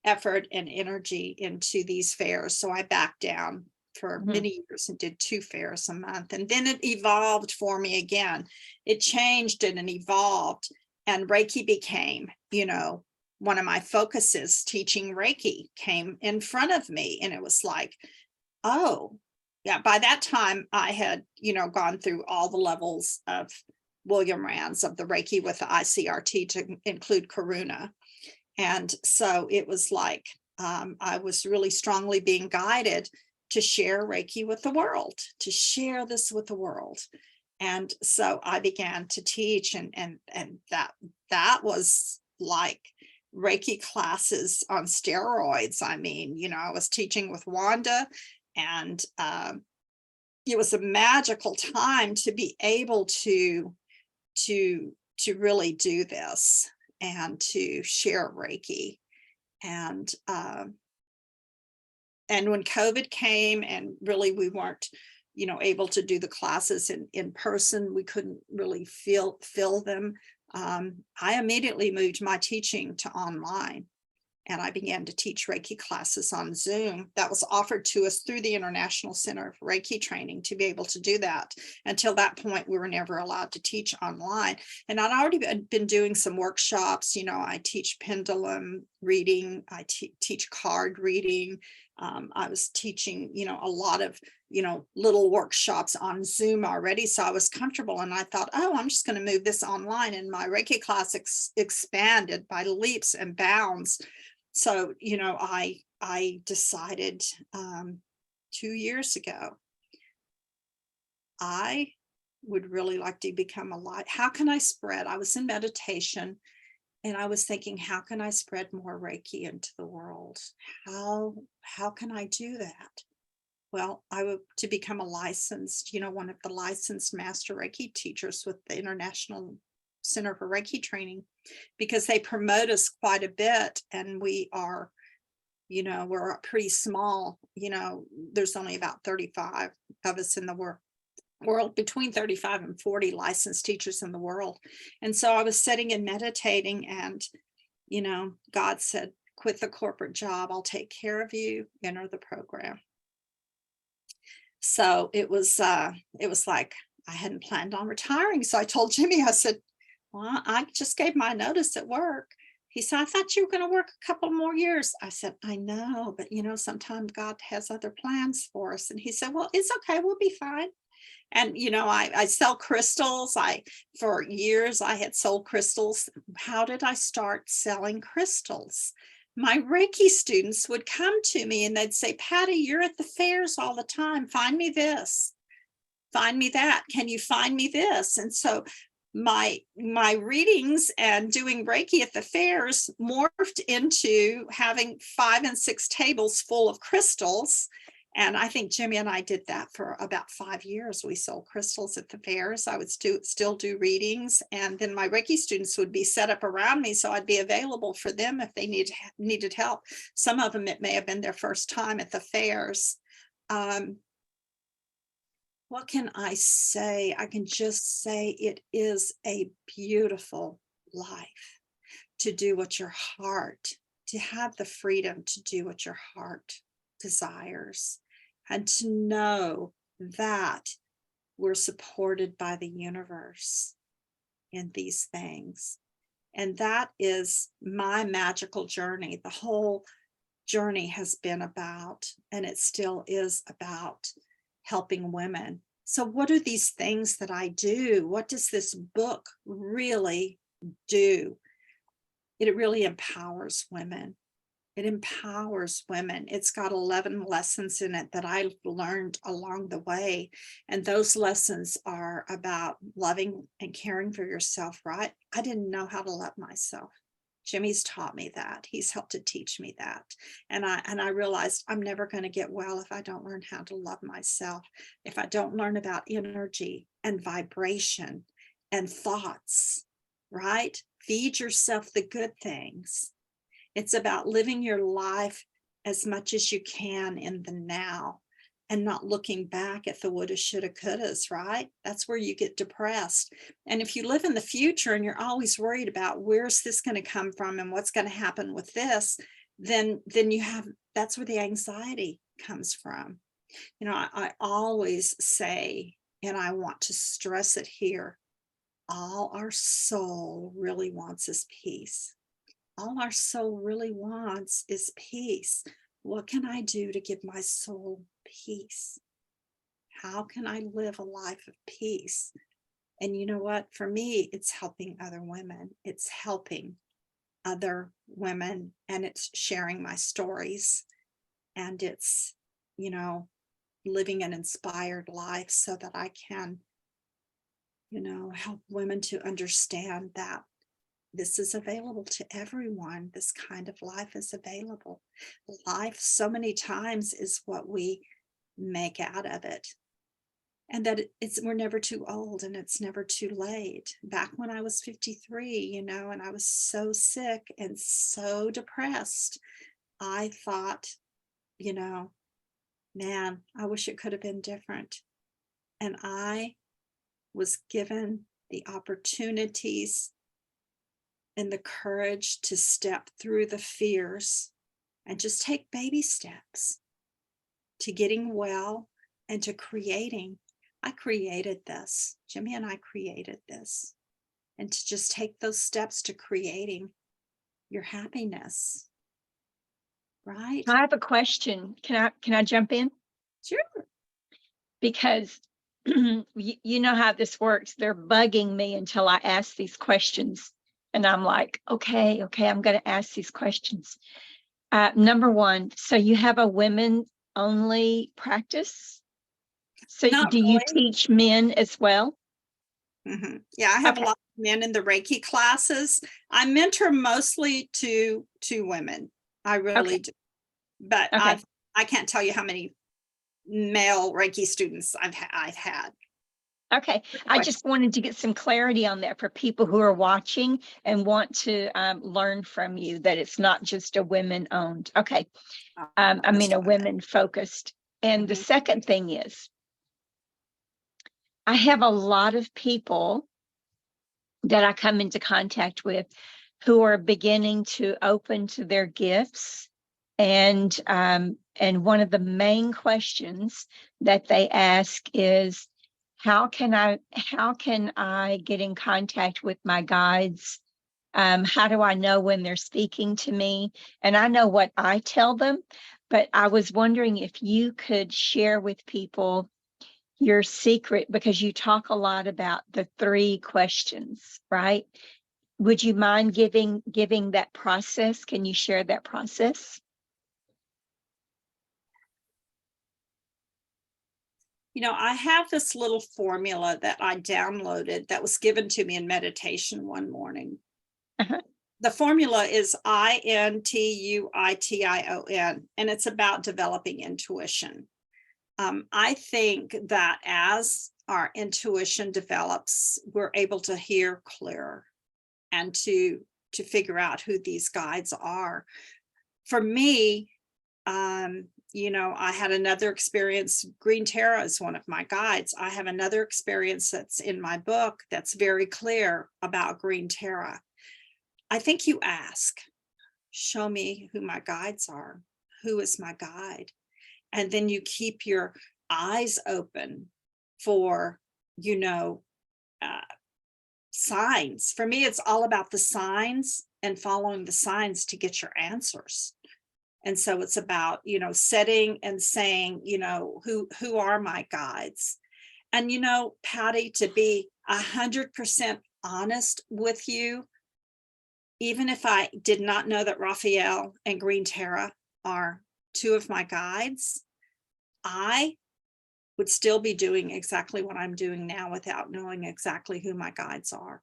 effort and energy into these fairs. So I backed down for many years and did 2 fairs a month. And then it evolved for me again. It changed and evolved. And Reiki became, one of my focuses. Teaching Reiki came in front of me. And it was like, oh, yeah, by that time I had, gone through all the levels of William Rand's of the Reiki with the ICRT to include Karuna. And so it was like, I was really strongly being guided to share Reiki with the world, to share this with the world. And so I began to teach, and that was like Reiki classes on steroids. I mean, I was teaching with Wanda, and it was a magical time to be able to really do this and to share Reiki. And when COVID came, and really we weren't, able to do the classes in person, we couldn't really fill them. I immediately moved my teaching to online, and I began to teach Reiki classes on Zoom. That was offered to us through the International Center of Reiki Training to be able to do that. Until that point, we were never allowed to teach online. And I'd already been doing some workshops. I teach pendulum reading, I teach card reading. I was teaching, a lot of, little workshops on Zoom already. So I was comfortable, and I thought, oh, I'm just going to move this online. And my Reiki class expanded by leaps and bounds. So, I decided 2 years ago, I would really like to become a light. How can I spread? I was in meditation, and I was thinking, how can I spread more Reiki into the world? How can I do that? Well, I would to become a licensed, one of the licensed master Reiki teachers with the International Center for Reiki Training, because they promote us quite a bit, and we are, we're pretty small. There's only about 35 of us in the world, between 35 and 40 licensed teachers in the world. And so I was sitting and meditating, and God said, quit the corporate job, I'll take care of you, enter the program. So it was like I hadn't planned on retiring. So I told Jimmy, I said, well, I just gave my notice at work. He said, I thought you were going to work a couple more years. I said, I know, but sometimes God has other plans for us. And he said, well, it's okay, we'll be fine. And I sell crystals. For years I had sold crystals. How did I start selling crystals? My Reiki students would come to me and they'd say, Patty, you're at the fairs all the time. Find me this, find me that. Can you find me this? And so my readings and doing Reiki at the fairs morphed into having 5 and 6 tables full of crystals. And I think Jimmy and I did that for about 5 years. We sold crystals at the fairs. I would still do readings. And then my Reiki students would be set up around me, so I'd be available for them if they needed help. Some of them, it may have been their first time at the fairs. What can I say? I can just say it is a beautiful life to do what your heart, to have the freedom to do what your heart desires, and to know that we're supported by the universe in these things. And that is my magical journey. The whole journey has been about, and it still is about, helping women. So what are these things that I do? What does this book really do? It really empowers women. It empowers women. It's got 11 lessons in it that I learned along the way. And those lessons are about loving and caring for yourself, right? I didn't know how to love myself. Jimmy's taught me that. He's helped to teach me that. And I realized I'm never going to get well if I don't learn how to love myself, if I don't learn about energy and vibration and thoughts, right? Feed yourself the good things. It's about living your life as much as you can in the now and not looking back at the woulda, shoulda, couldas, right? That's where you get depressed. And if you live in the future and you're always worried about where's this going to come from and what's going to happen with this, then that's where the anxiety comes from. I always say, and I want to stress it here, all our soul really wants is peace. All our soul really wants is peace. What can I do to give my soul peace? How can I live a life of peace? And you know what? For me, it's helping other women. It's helping other women, and it's sharing my stories, and it's, living an inspired life so that I can help women to understand that this is available to everyone. This kind of life is available. Life so many times is what we make out of it. And that we're never too old and it's never too late. Back when I was 53, and I was so sick and so depressed, I thought, man, I wish it could have been different. And I was given the opportunities and the courage to step through the fears and just take baby steps to getting well and to creating. I created this. Jimmy and I created this. And to just take those steps to creating your happiness. Right? I have a question. Can I jump in? Sure. Because you know how this works. They're bugging me until I ask these questions. And I'm like, okay, I'm going to ask these questions. Number one, so you have a women only practice? So Not do you really. teach men as well? Mm-hmm. Yeah, I have a lot of men in the Reiki classes. I mentor mostly to women. I really do. But I can't tell you how many male Reiki students I've had. Okay, I just wanted to get some clarity on that for people who are watching and want to learn from you that it's not just a women owned. Okay, a women focused. And the second thing is, I have a lot of people that I come into contact with who are beginning to open to their gifts. And one of the main questions that they ask is, how can I get in contact with my guides? How do I know when they're speaking to me? And I know what I tell them, but I was wondering if you could share with people your secret, because you talk a lot about the 3 questions, right? Would you mind giving that process? Can you share that process? I have this little formula that I downloaded that was given to me in meditation one morning. Uh-huh. The formula is INTUITION, and it's about developing intuition. I think that as our intuition develops, we're able to hear clearer and to figure out who these guides are. For me, I had another experience. Green Terra is one of my guides. I have another experience that's in my book that's very clear about Green Terra. I think you ask, show me who my guides are. Who is my guide? And then you keep your eyes open for, signs. For me, it's all about the signs and following the signs to get your answers. And so it's about, setting and saying, who are my guides? And, Patty, to be 100% honest with you, even if I did not know that Raphael and Green Terra are 2 of my guides, I would still be doing exactly what I'm doing now without knowing exactly who my guides are.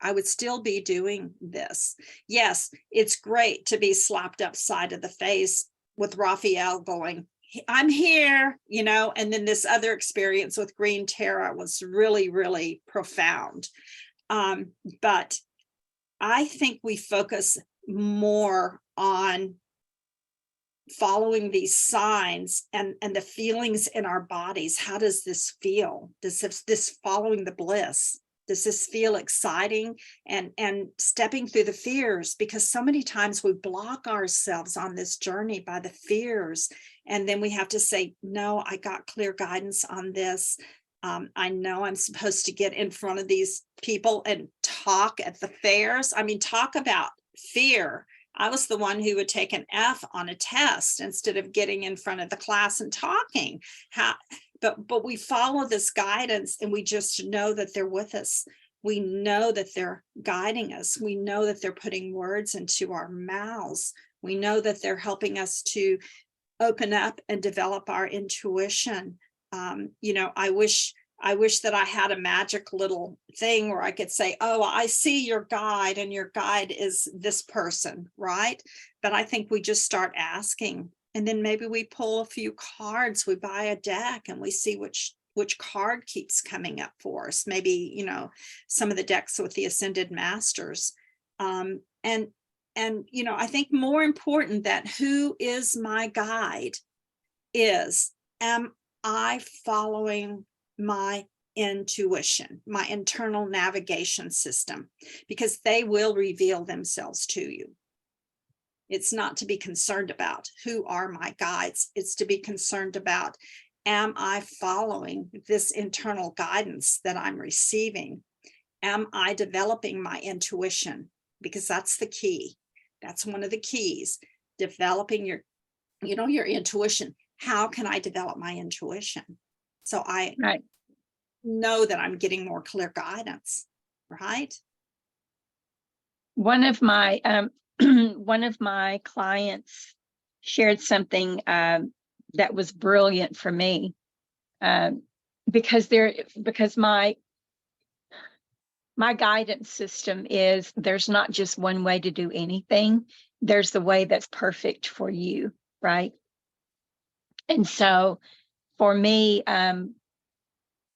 I would still be doing this. Yes, it's great to be slapped upside of the face with Raphael going, I'm here, and then this other experience with Green Terra was really, really profound. But I think we focus more on following these signs and the feelings in our bodies. How does this feel? Does this following the bliss? Does this feel exciting? And stepping through the fears, because so many times we block ourselves on this journey by the fears. And then we have to say, no, I got clear guidance on this. I know I'm supposed to get in front of these people and talk at the fairs. I mean, talk about fear. I was the one who would take an F on a test instead of getting in front of the class and talking. But we follow this guidance and we just know that they're with us. We know that they're guiding us. We know that they're putting words into our mouths. We know that they're helping us to open up and develop our intuition. I wish I wish that I had a magic little thing where I could say, oh, I see your guide and your guide is this person, right? But I think we just start asking, and then maybe we pull a few cards, we buy a deck and we see which card keeps coming up for us. Maybe, you know, some of the decks with the Ascended Masters. And you know, I think more important that who is my guide is, am I following my intuition, my internal navigation system? Because they will reveal themselves to you. It's not to be concerned about who are my guides. It's to be concerned about, am I following this internal guidance that I'm receiving? Am I developing my intuition? Because that's the key. That's one of the keys, developing your, you know, your intuition. How can I develop my intuition? So I know that I'm getting more clear guidance, right? One of my one of my clients shared something that was brilliant for me, because my guidance system is, there's not just one way to do anything. There's the way that's perfect for you, right? And so for me,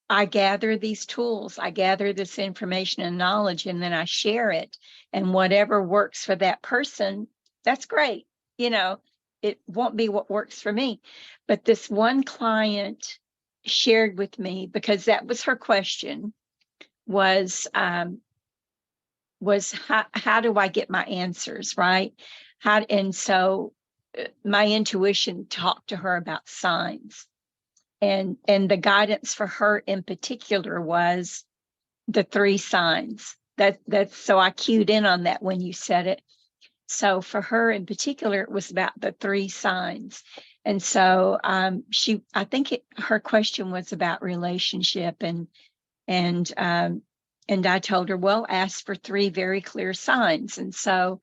I gather these tools, I gather this information and knowledge, and then I share it. And whatever works for that person, that's great. You know, it won't be what works for me. But this one client shared with me, because that was her question, was how do I get my answers, right? And so my intuition talked to her about signs. And the guidance for her in particular was the 3 signs. That's so I cued in on that when you said it. So for her in particular, it was about the 3 signs. And so I think her question was about relationship, and I told her, well, ask for 3 very clear signs. And so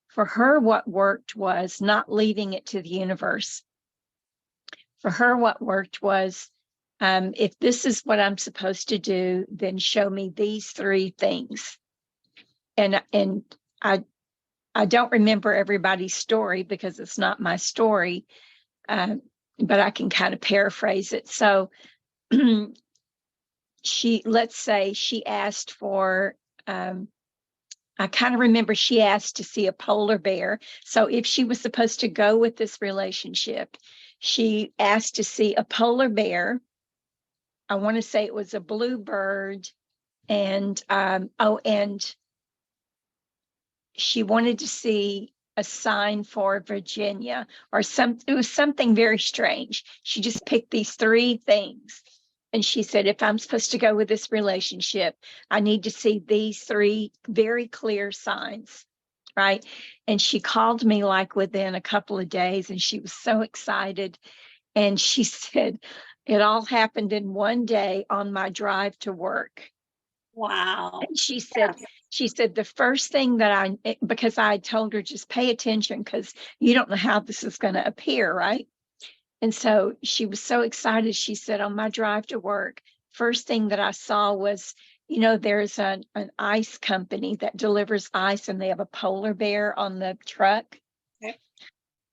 for her, what worked was not leaving it to the universe. For her, what worked was, if this is what I'm supposed to do, then show me these 3 things. And I don't remember everybody's story because it's not my story, but I can kind of paraphrase it. So let's say she asked for, I kind of remember she asked to see a polar bear. So if she was supposed to go with this relationship, she asked to see a polar bear. I want to say it was a bluebird, and and she wanted to see a sign for Virginia, or it was something very strange. She just picked these 3 things. And she said, if I'm supposed to go with this relationship, I need to see these 3 very clear signs, right? And she called me like within a couple of days, and she was so excited. And she said, it all happened in one day on my drive to work. Wow. And she said, the first thing that because I told her, just pay attention, because you don't know how this is going to appear, right? And so she was so excited. She said, on my drive to work, first thing that I saw was, you know, there's an ice company that delivers ice, and they have a polar bear on the truck. Okay.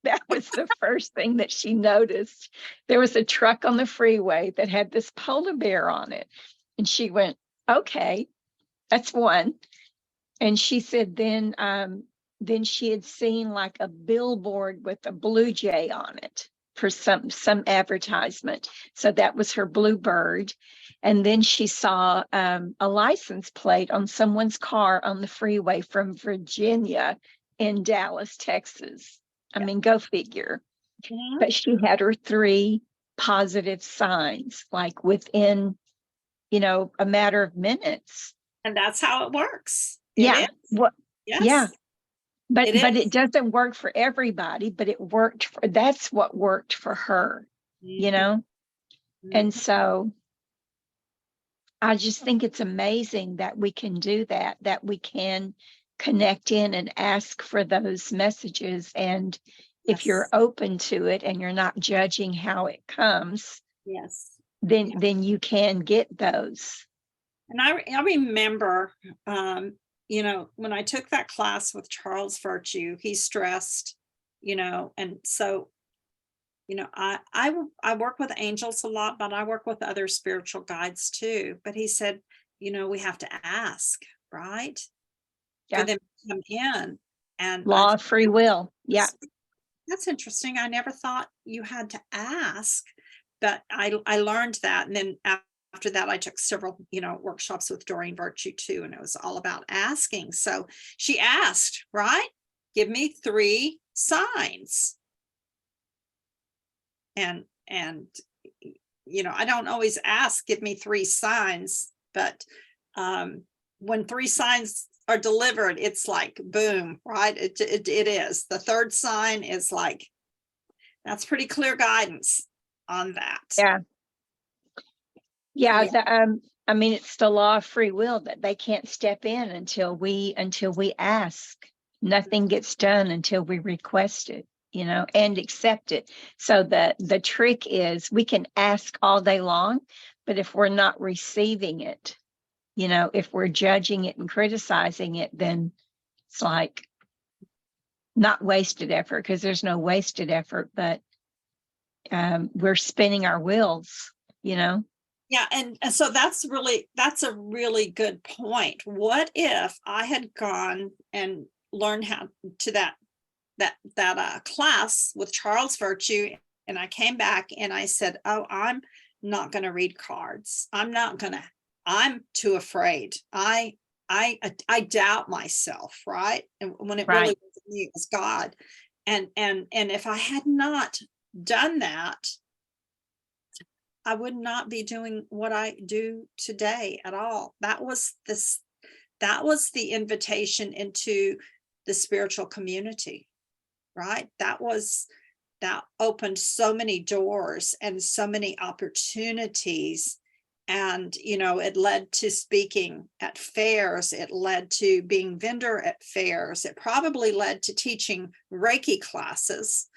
That was the first thing that she noticed. There was a truck on the freeway that had this polar bear on it. And she went, okay, that's one. And she said, then she had seen like a billboard with a blue jay on it for some advertisement. So that was her bluebird. And then she saw a license plate on someone's car on the freeway from Virginia in Dallas, Texas. I mean, go figure. Mhm. But she had her 3 positive signs, like within, you know, a matter of minutes. And that's how it works. Yeah. What? Yes. Yeah. But It it doesn't work for everybody, but it worked that's what worked for her, you know? And so I just think it's amazing that we can do that we can connect in and ask for those messages. And if you're open to it and you're not judging how it comes, Yes. then you can get those. And I remember, when I took that class with Charles Virtue, he stressed, and so, I work with angels a lot, but I work with other spiritual guides too. But he said, we have to ask, right? For Yeah. them to come in. And Law of free will. Yeah. that's interesting. I never thought you had to ask, but I learned that. And then after that, I took several, workshops with Doreen Virtue too. And it was all about asking. So she asked, right? Give me 3 signs. And, I don't always ask, give me 3 signs, but when 3 signs are delivered, it's like, boom, right? It is. The 3rd sign is like, that's pretty clear guidance on that. Yeah. Yeah. I mean, it's the law of free will that they can't step in until we ask. Nothing gets done until we request it, and accept it. So the trick is we can ask all day long, but if we're not receiving it, if we're judging it and criticizing it, then it's like not wasted effort, because there's no wasted effort, but we're spinning our wheels, Yeah, and so that's a really good point. What if I had gone and learned how to that class with Charles Virtue, and I came back and I said, "Oh, I'm not going to read cards. I'm too afraid. I doubt myself, right?" And when it really Right. wasn't me, it was God. And if I had not done that, I would not be doing what I do today at all. That was the invitation into the spiritual community, right? That opened so many doors and so many opportunities. And, it led to speaking at fairs. It led to being vendor at fairs. It probably led to teaching Reiki classes,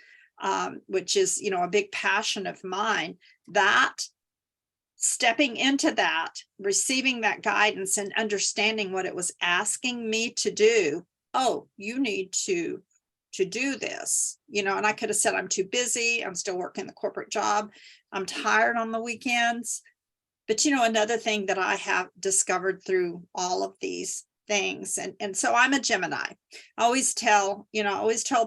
which is, a big passion of mine. That stepping into that, receiving that guidance and understanding what it was asking me to do. Oh, you need to do this, and I could have said, I'm too busy. I'm still working the corporate job. I'm tired on the weekends. But, another thing that I have discovered through all of these things, and so I'm a Gemini. I always tell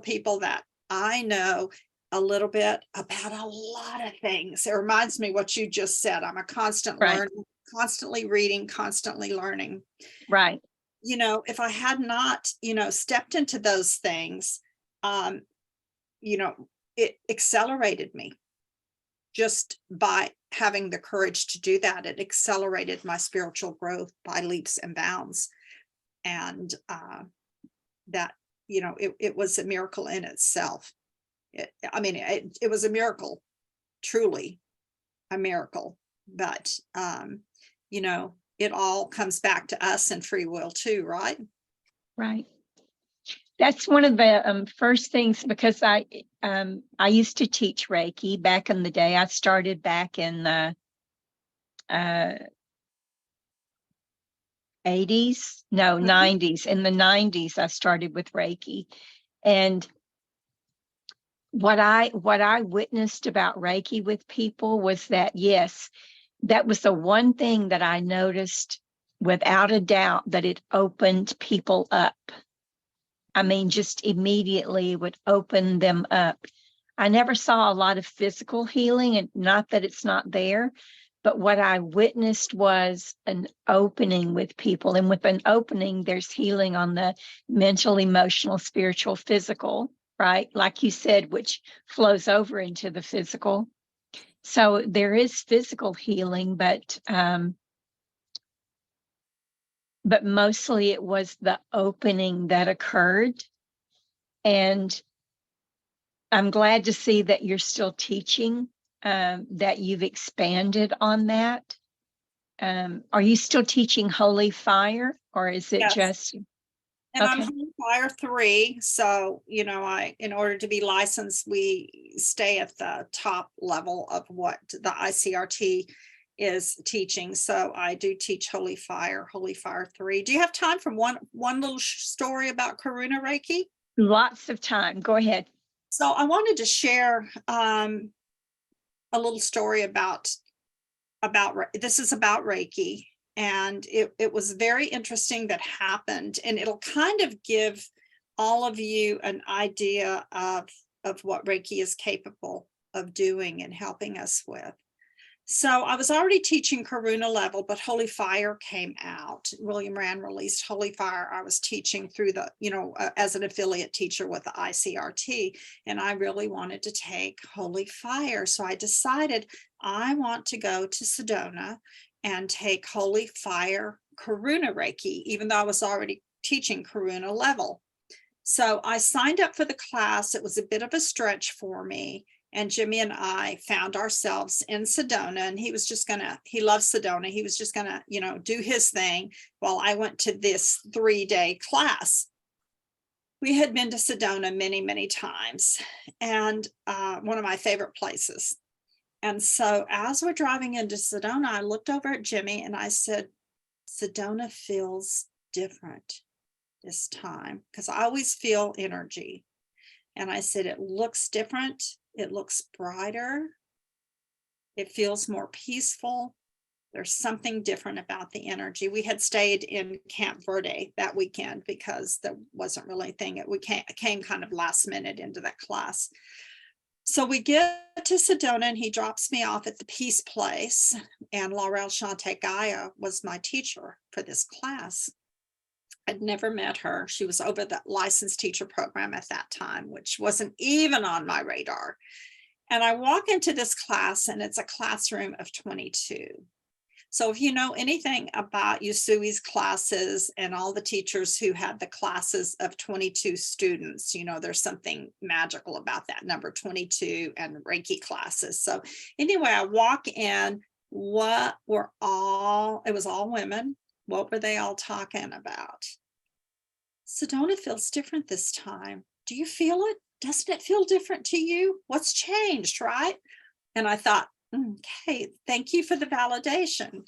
people that I know a little bit about a lot of things. It reminds me what you just said. I'm a constant learner, constantly reading, constantly learning. Right. If I had not, stepped into those things, it accelerated me just by having the courage to do that. It accelerated my spiritual growth by leaps and bounds. And that, it was a miracle in itself. It was a miracle, truly a miracle. But, it all comes back to us and free will too, right? Right. That's one of the first things, because I used to teach Reiki back in the day. I started back in the 80s, no, 90s. In the 90s, I started with Reiki. And what I witnessed about Reiki with people was that, yes, that was the one thing that I noticed without a doubt, that it opened people up. I mean, just immediately would open them up. I never saw a lot of physical healing, and not that it's not there, but what I witnessed was an opening with people. And with an opening, there's healing on the mental, emotional, spiritual, physical, right? Like you said, which flows over into the physical. So there is physical healing, but mostly it was the opening that occurred. And I'm glad to see that you're still teaching, that you've expanded on that. Are you still teaching Holy Fire, or is it Yes. just? And I'm Okay. Holy Fire 3. So, in order to be licensed, we stay at the top level of what the ICRT is teaching. So I do teach Holy Fire 3. Do you have time for one little story about Karuna Reiki? Lots of time. Go ahead. So I wanted to share a little story about this is about Reiki. And it was very interesting that happened. And it'll kind of give all of you an idea of what Reiki is capable of doing and helping us with. So I was already teaching Karuna level, but Holy Fire came out. William Rand released Holy Fire. I was teaching through the, as an affiliate teacher with the ICRT, and I really wanted to take Holy Fire. So I decided I want to go to Sedona and take Holy Fire Karuna Reiki, even though I was already teaching Karuna level. So I signed up for the class. It was a bit of a stretch for me. And Jimmy and I found ourselves in Sedona, and he loves Sedona. He was just gonna, do his thing while I went to this 3-day class. We had been to Sedona many, many times, and one of my favorite places. And so as we're driving into Sedona, I looked over at Jimmy and I said, Sedona feels different this time, because I always feel energy. And I said, it looks different. It looks brighter. It feels more peaceful. There's something different about the energy. We had stayed in Camp Verde that weekend because there wasn't really anything. We came kind of last minute into that class. So we get to Sedona and he drops me off at the Peace Place. And LaDale Shante Gaia was my teacher for this class. I'd never met her. She was over the licensed teacher program at that time, which wasn't even on my radar. And I walk into this class and it's a classroom of 22. So if you know anything about Usui's classes and all the teachers who had the classes of 22 students, there's something magical about that number 22 and Reiki classes. So anyway, I walk in, it was all women. What were they all talking about? Sedona feels different this time. Do you feel it? Doesn't it feel different to you? What's changed, right? And I thought, okay, thank you for the validation.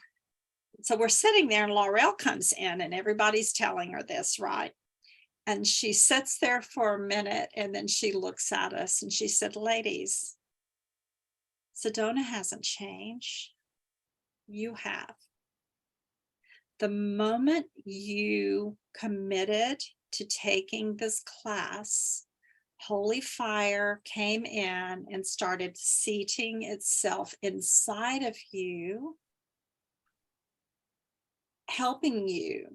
So we're sitting there and LaDale comes in and everybody's telling her this, right? And she sits there for a minute and then she looks at us and she said, ladies, Sedona hasn't changed. You have. The moment you committed to taking this class, Holy Fire came in and started seating itself inside of you, helping you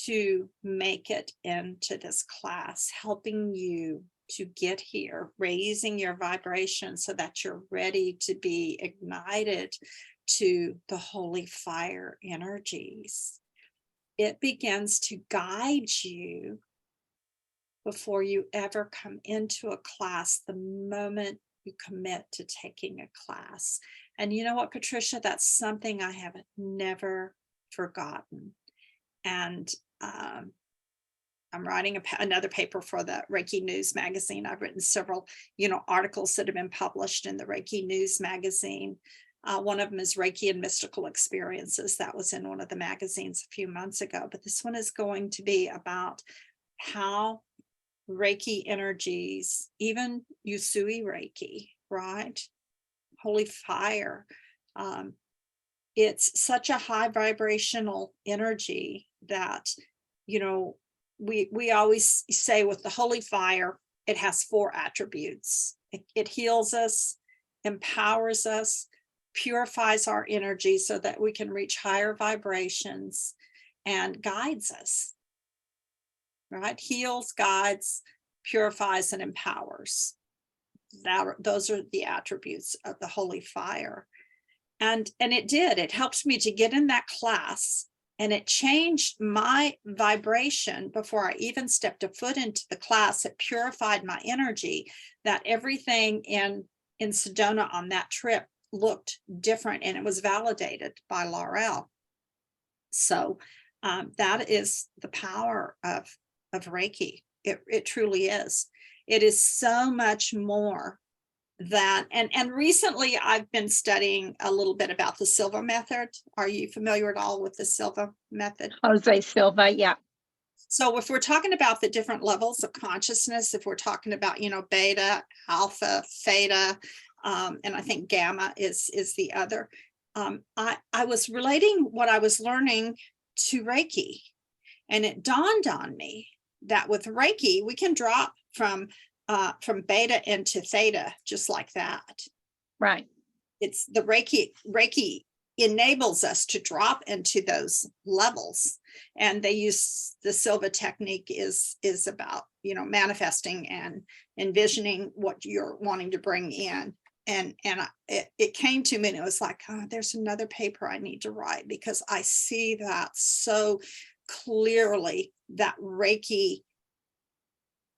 to make it into this class, helping you to get here, raising your vibration so that you're ready to be ignited to the Holy Fire energies. It begins to guide you before you ever come into a class, the moment you commit to taking a class. And you know what, Patricia, that's something I have never forgotten. And I'm writing another paper for the Reiki News magazine. I've written several, articles that have been published in the Reiki News magazine. One of them is Reiki and Mystical Experiences. That was in one of the magazines a few months ago. But this one is going to be about how Reiki energies, even Usui Reiki, right? Holy Fire. It's such a high vibrational energy that, we always say with the Holy Fire, it has 4 attributes. It heals us, empowers us, purifies our energy so that we can reach higher vibrations, and guides us, right? Heals, guides, purifies, and empowers. Those are the attributes of the Holy Fire. And it helped me to get in that class, and it changed my vibration before I even stepped a foot into the class. It purified my energy, that everything in Sedona on that trip looked different, and it was validated by LaDale. So that is the power of of Reiki. It truly is. It is so much more than, and recently I've been studying a little bit about the Silva method. Are you familiar at all with the Silva method? Jose Silva, yeah. So if we're talking about the different levels of consciousness, if we're talking about, beta, alpha, theta, and I think gamma is the other, I was relating what I was learning to Reiki, and it dawned on me that with Reiki, we can drop from beta into theta just like that. Right. It's the Reiki enables us to drop into those levels, and they use the Silva technique is about manifesting and envisioning what you're wanting to bring in. And it came to me and it was like, oh, there's another paper I need to write, because I see that so clearly, that Reiki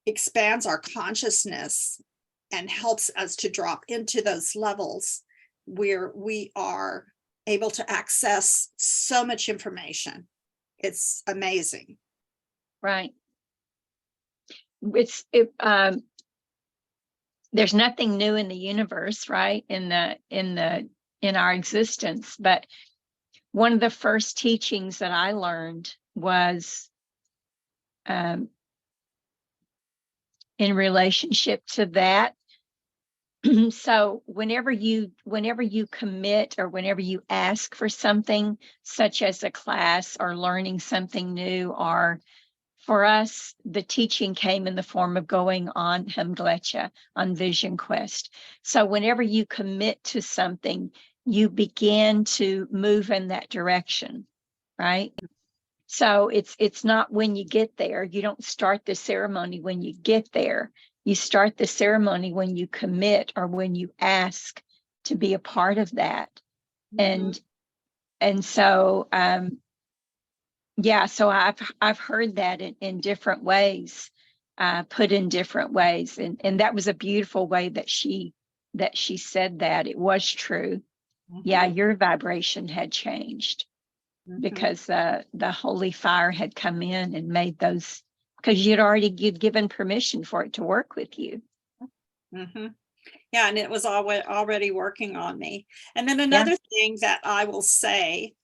expands our consciousness and helps us to drop into those levels where we are able to access so much information. It's amazing. Right. There's nothing new in the universe, right? In our existence. But one of the first teachings that I learned was in relationship to that. So whenever you commit, or whenever you ask for something, such as a class or learning something new, or for us, the teaching came in the form of going on Hemglecha, on Vision Quest. So whenever you commit to something, you begin to move in that direction, right? So it's not when you get there. You don't start the ceremony when you get there. You start the ceremony when you commit, or when you ask to be a part of that. Mm-hmm. And so yeah, so I've heard that in different ways, put in different ways, and that was a beautiful way that she said that. It was true. Mm-hmm. Yeah, your vibration had changed. Mm-hmm. Because the holy fire had come in and made those, because you'd given permission for it to work with you. Mm-hmm. Yeah, and it was already working on me. And then another thing that I will say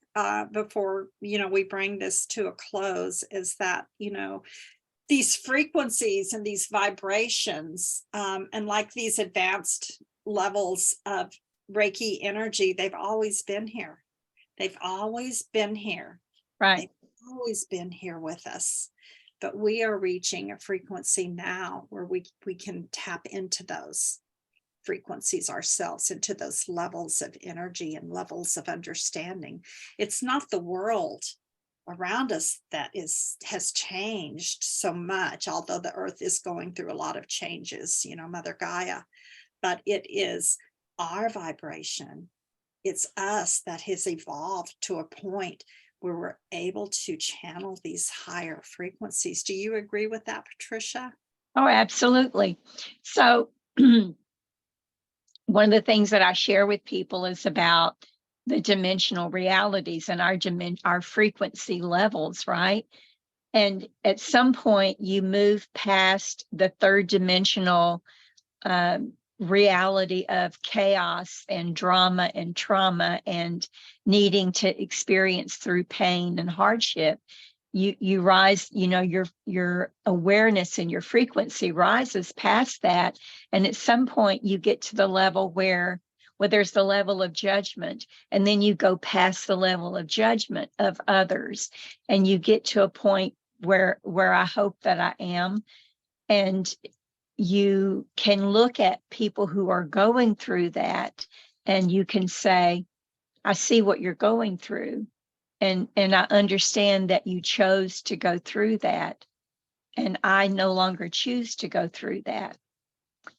before we bring this to a close is that these frequencies and these vibrations and like these advanced levels of Reiki energy, they've always been here. They've always been here. Right. They've always been here with us. But we are reaching a frequency now where we can tap into those frequencies ourselves, into those levels of energy and levels of understanding. It's not the world around us that has changed so much, although the earth is going through a lot of changes, Mother Gaia, but it is our vibration. It's us that has evolved to a point where we're able to channel these higher frequencies. Do you agree with that, Patricia? Oh, absolutely. So one of the things that I share with people is about the dimensional realities and our frequency levels, right? And at some point you move past the third dimensional reality of chaos and drama and trauma and needing to experience through pain and hardship. You rise, your awareness and your frequency rises past that. And at some point you get to the level where there's the level of judgment, and then you go past the level of judgment of others, and you get to a point where I hope that I am. And you can look at people who are going through that, and you can say, I see what you're going through. And I understand that you chose to go through that, and I no longer choose to go through that.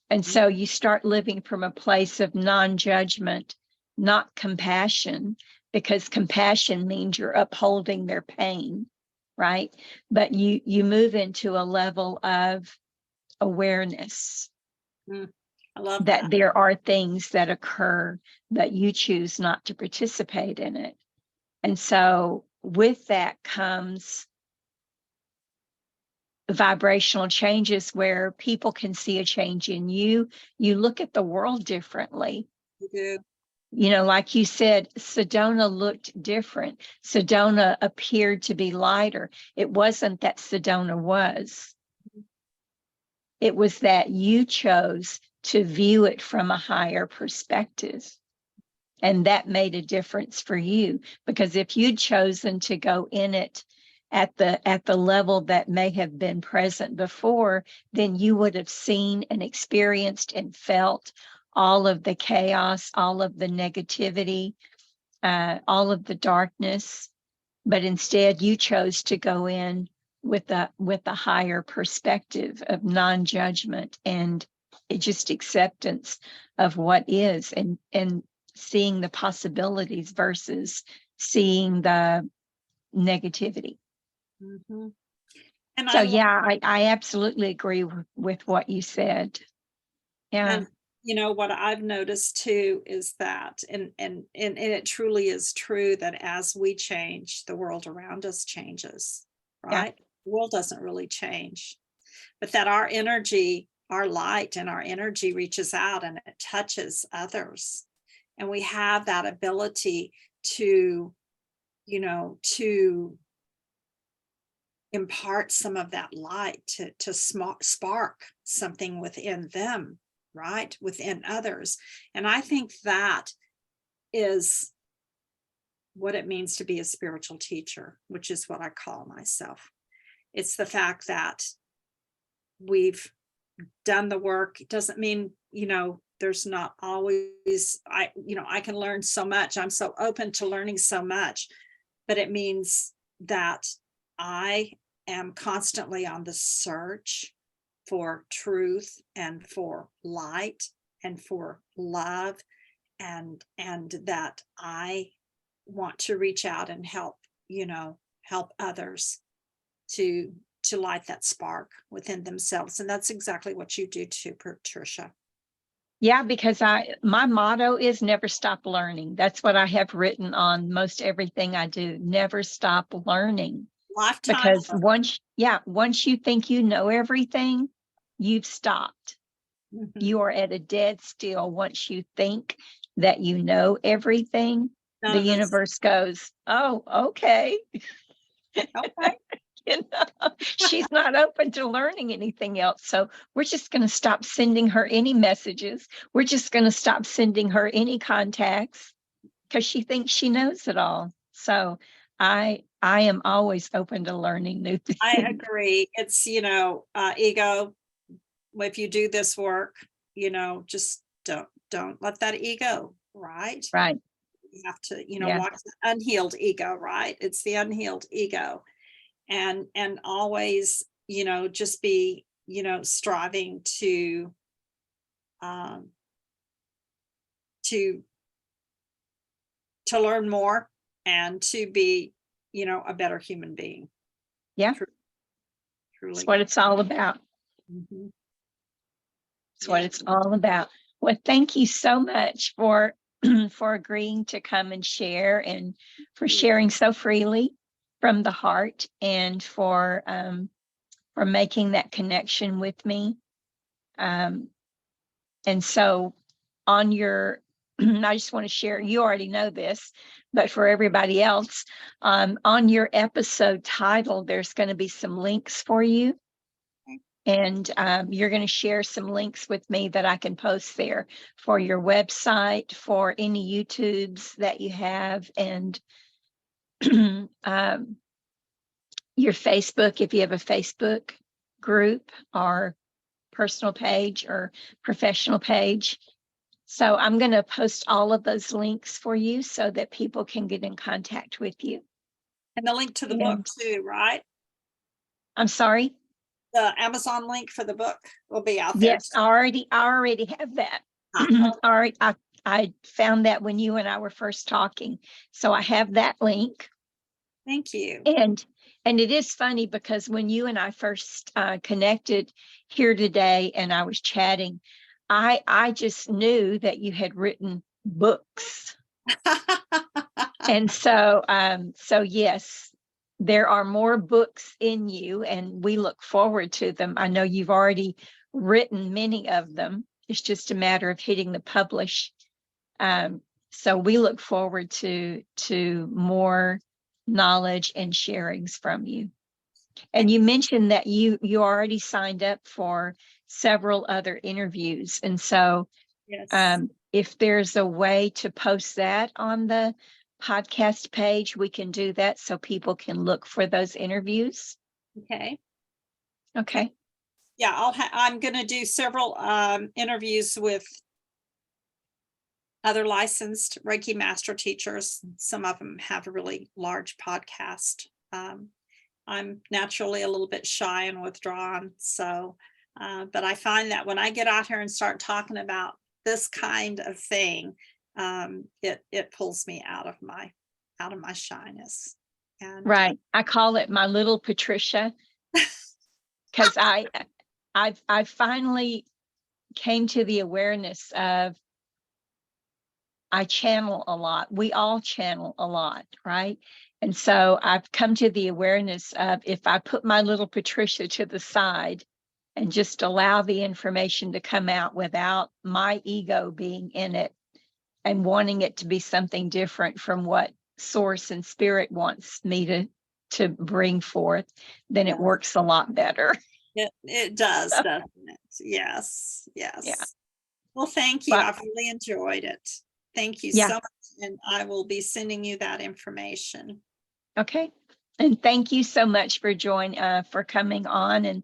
And so you start living from a place of non-judgment, not compassion, because compassion means you're upholding their pain, right? But you move into a level of awareness. I love that there are things that occur that you choose not to participate in it. And so with that comes vibrational changes where people can see a change in you. You look at the world differently. You do. You know, like you said, Sedona looked different. Sedona appeared to be lighter. It wasn't that Sedona was. It was that you chose to view it from a higher perspective. And that made a difference for you, because if you'd chosen to go in it at the level that may have been present before, then you would have seen and experienced and felt all of the chaos, all of the negativity, all of the darkness. But instead you chose to go in with a higher perspective of non-judgment and just acceptance of what is, and seeing the possibilities versus seeing the negativity. Mhm. And So I yeah, I absolutely agree with what you said. Yeah. And what I've noticed too is that, and it truly is true that as we change, the world around us changes, Yeah. right? The world doesn't really change, but that our energy, our light and our energy reaches out and it touches others. And we have that ability to, to impart some of that light, to spark something within them, right, within others. And I think that is what it means to be a spiritual teacher, which is what I call myself. It's the fact that we've done the work. It doesn't mean, there's not always, I can learn so much. I'm so open to learning so much, but it means that I am constantly on the search for truth and for light and for love, and that I want to reach out and help others to light that spark within themselves. And that's exactly what you do too, Patricia. Yeah, because my motto is never stop learning. That's what I have written on most everything I do. Never stop learning. Lifetime. Because once you think you know everything, you've stopped. Mhm. You are at a dead still. Once you think that you know everything, the universe goes, oh, okay. Okay. She's not open to learning anything else. So we're just going to stop sending her any messages. We're just going to stop sending her any contacts because she thinks she knows it all. So I am always open to learning new things. I agree. It's, ego. If you do this work, just don't let that ego, right? Right. You have to, Yeah. watch the unhealed ego, right? It's the unhealed ego. And always, just be, striving to to learn more and to be, a better human being. Yeah. Truly. That's what it's all about. Mhm. That's what it's all about. Well, thank you so much for for agreeing to come and share, and for sharing so freely from the heart, and for making that connection with me. And so on your, I just want to share, you already know this, but for everybody else, on your episode title, there's going to be some links for you. And you're going to share some links with me that I can post there for your website, for any YouTubes that you have, and your Facebook, if you have a Facebook group or personal page or professional page. So I'm going to post all of those links for you so that people can get in contact with you. And the link to the book too, right? I'm sorry? The Amazon link for the book will be out there. Yes, I already have that. All right, I found that when you and I were first talking. So I have that link. Thank you. And it is funny because when you and I first connected here today and I was chatting, I just knew that you had written books. And so yes, there are more books in you, and we look forward to them. I know you've already written many of them. It's just a matter of hitting the publish. So we look forward to more knowledge and sharings from you. And you mentioned that you already signed up for several other interviews. And so Yes. if there's a way to post that on the podcast page, we can do that so people can look for those interviews. Okay. Okay. Yeah, I'm going to do several interviews with other licensed Reiki Master teachers. Some of them have a really large podcast. I'm naturally a little bit shy and withdrawn. So, but I find that when I get out here and start talking about this kind of thing, it pulls me out of my shyness. And Right. I call it my little Patricia, because I finally came to the awareness of I channel a lot. We all channel a lot, right? And so I've come to the awareness of if I put my little Patricia to the side and just allow the information to come out without my ego being in it and wanting it to be something different from what source and spirit wants me to bring forth, then it works a lot better. It does, doesn't it? Yes, yes. Yeah. Well, thank you. But I've really enjoyed it. Thank you yeah. so much. And I will be sending you that information. Okay. And thank you so much for for coming on. And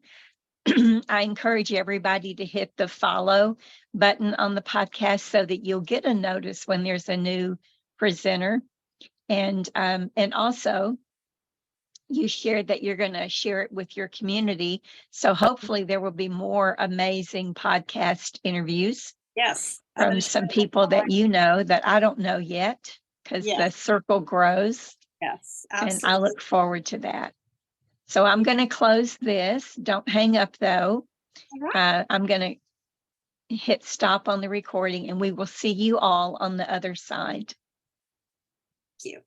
I encourage everybody to hit the follow button on the podcast so that you'll get a notice when there's a new presenter. And also you shared that you're going to share it with your community. So hopefully there will be more amazing podcast interviews. Yes. From some people that you know that I don't know yet, because the circle grows. Yes, absolutely. And I look forward to that. So I'm going to close this. Don't hang up though. Right. I'm going to hit stop on the recording, and we will see you all on the other side. Thank you.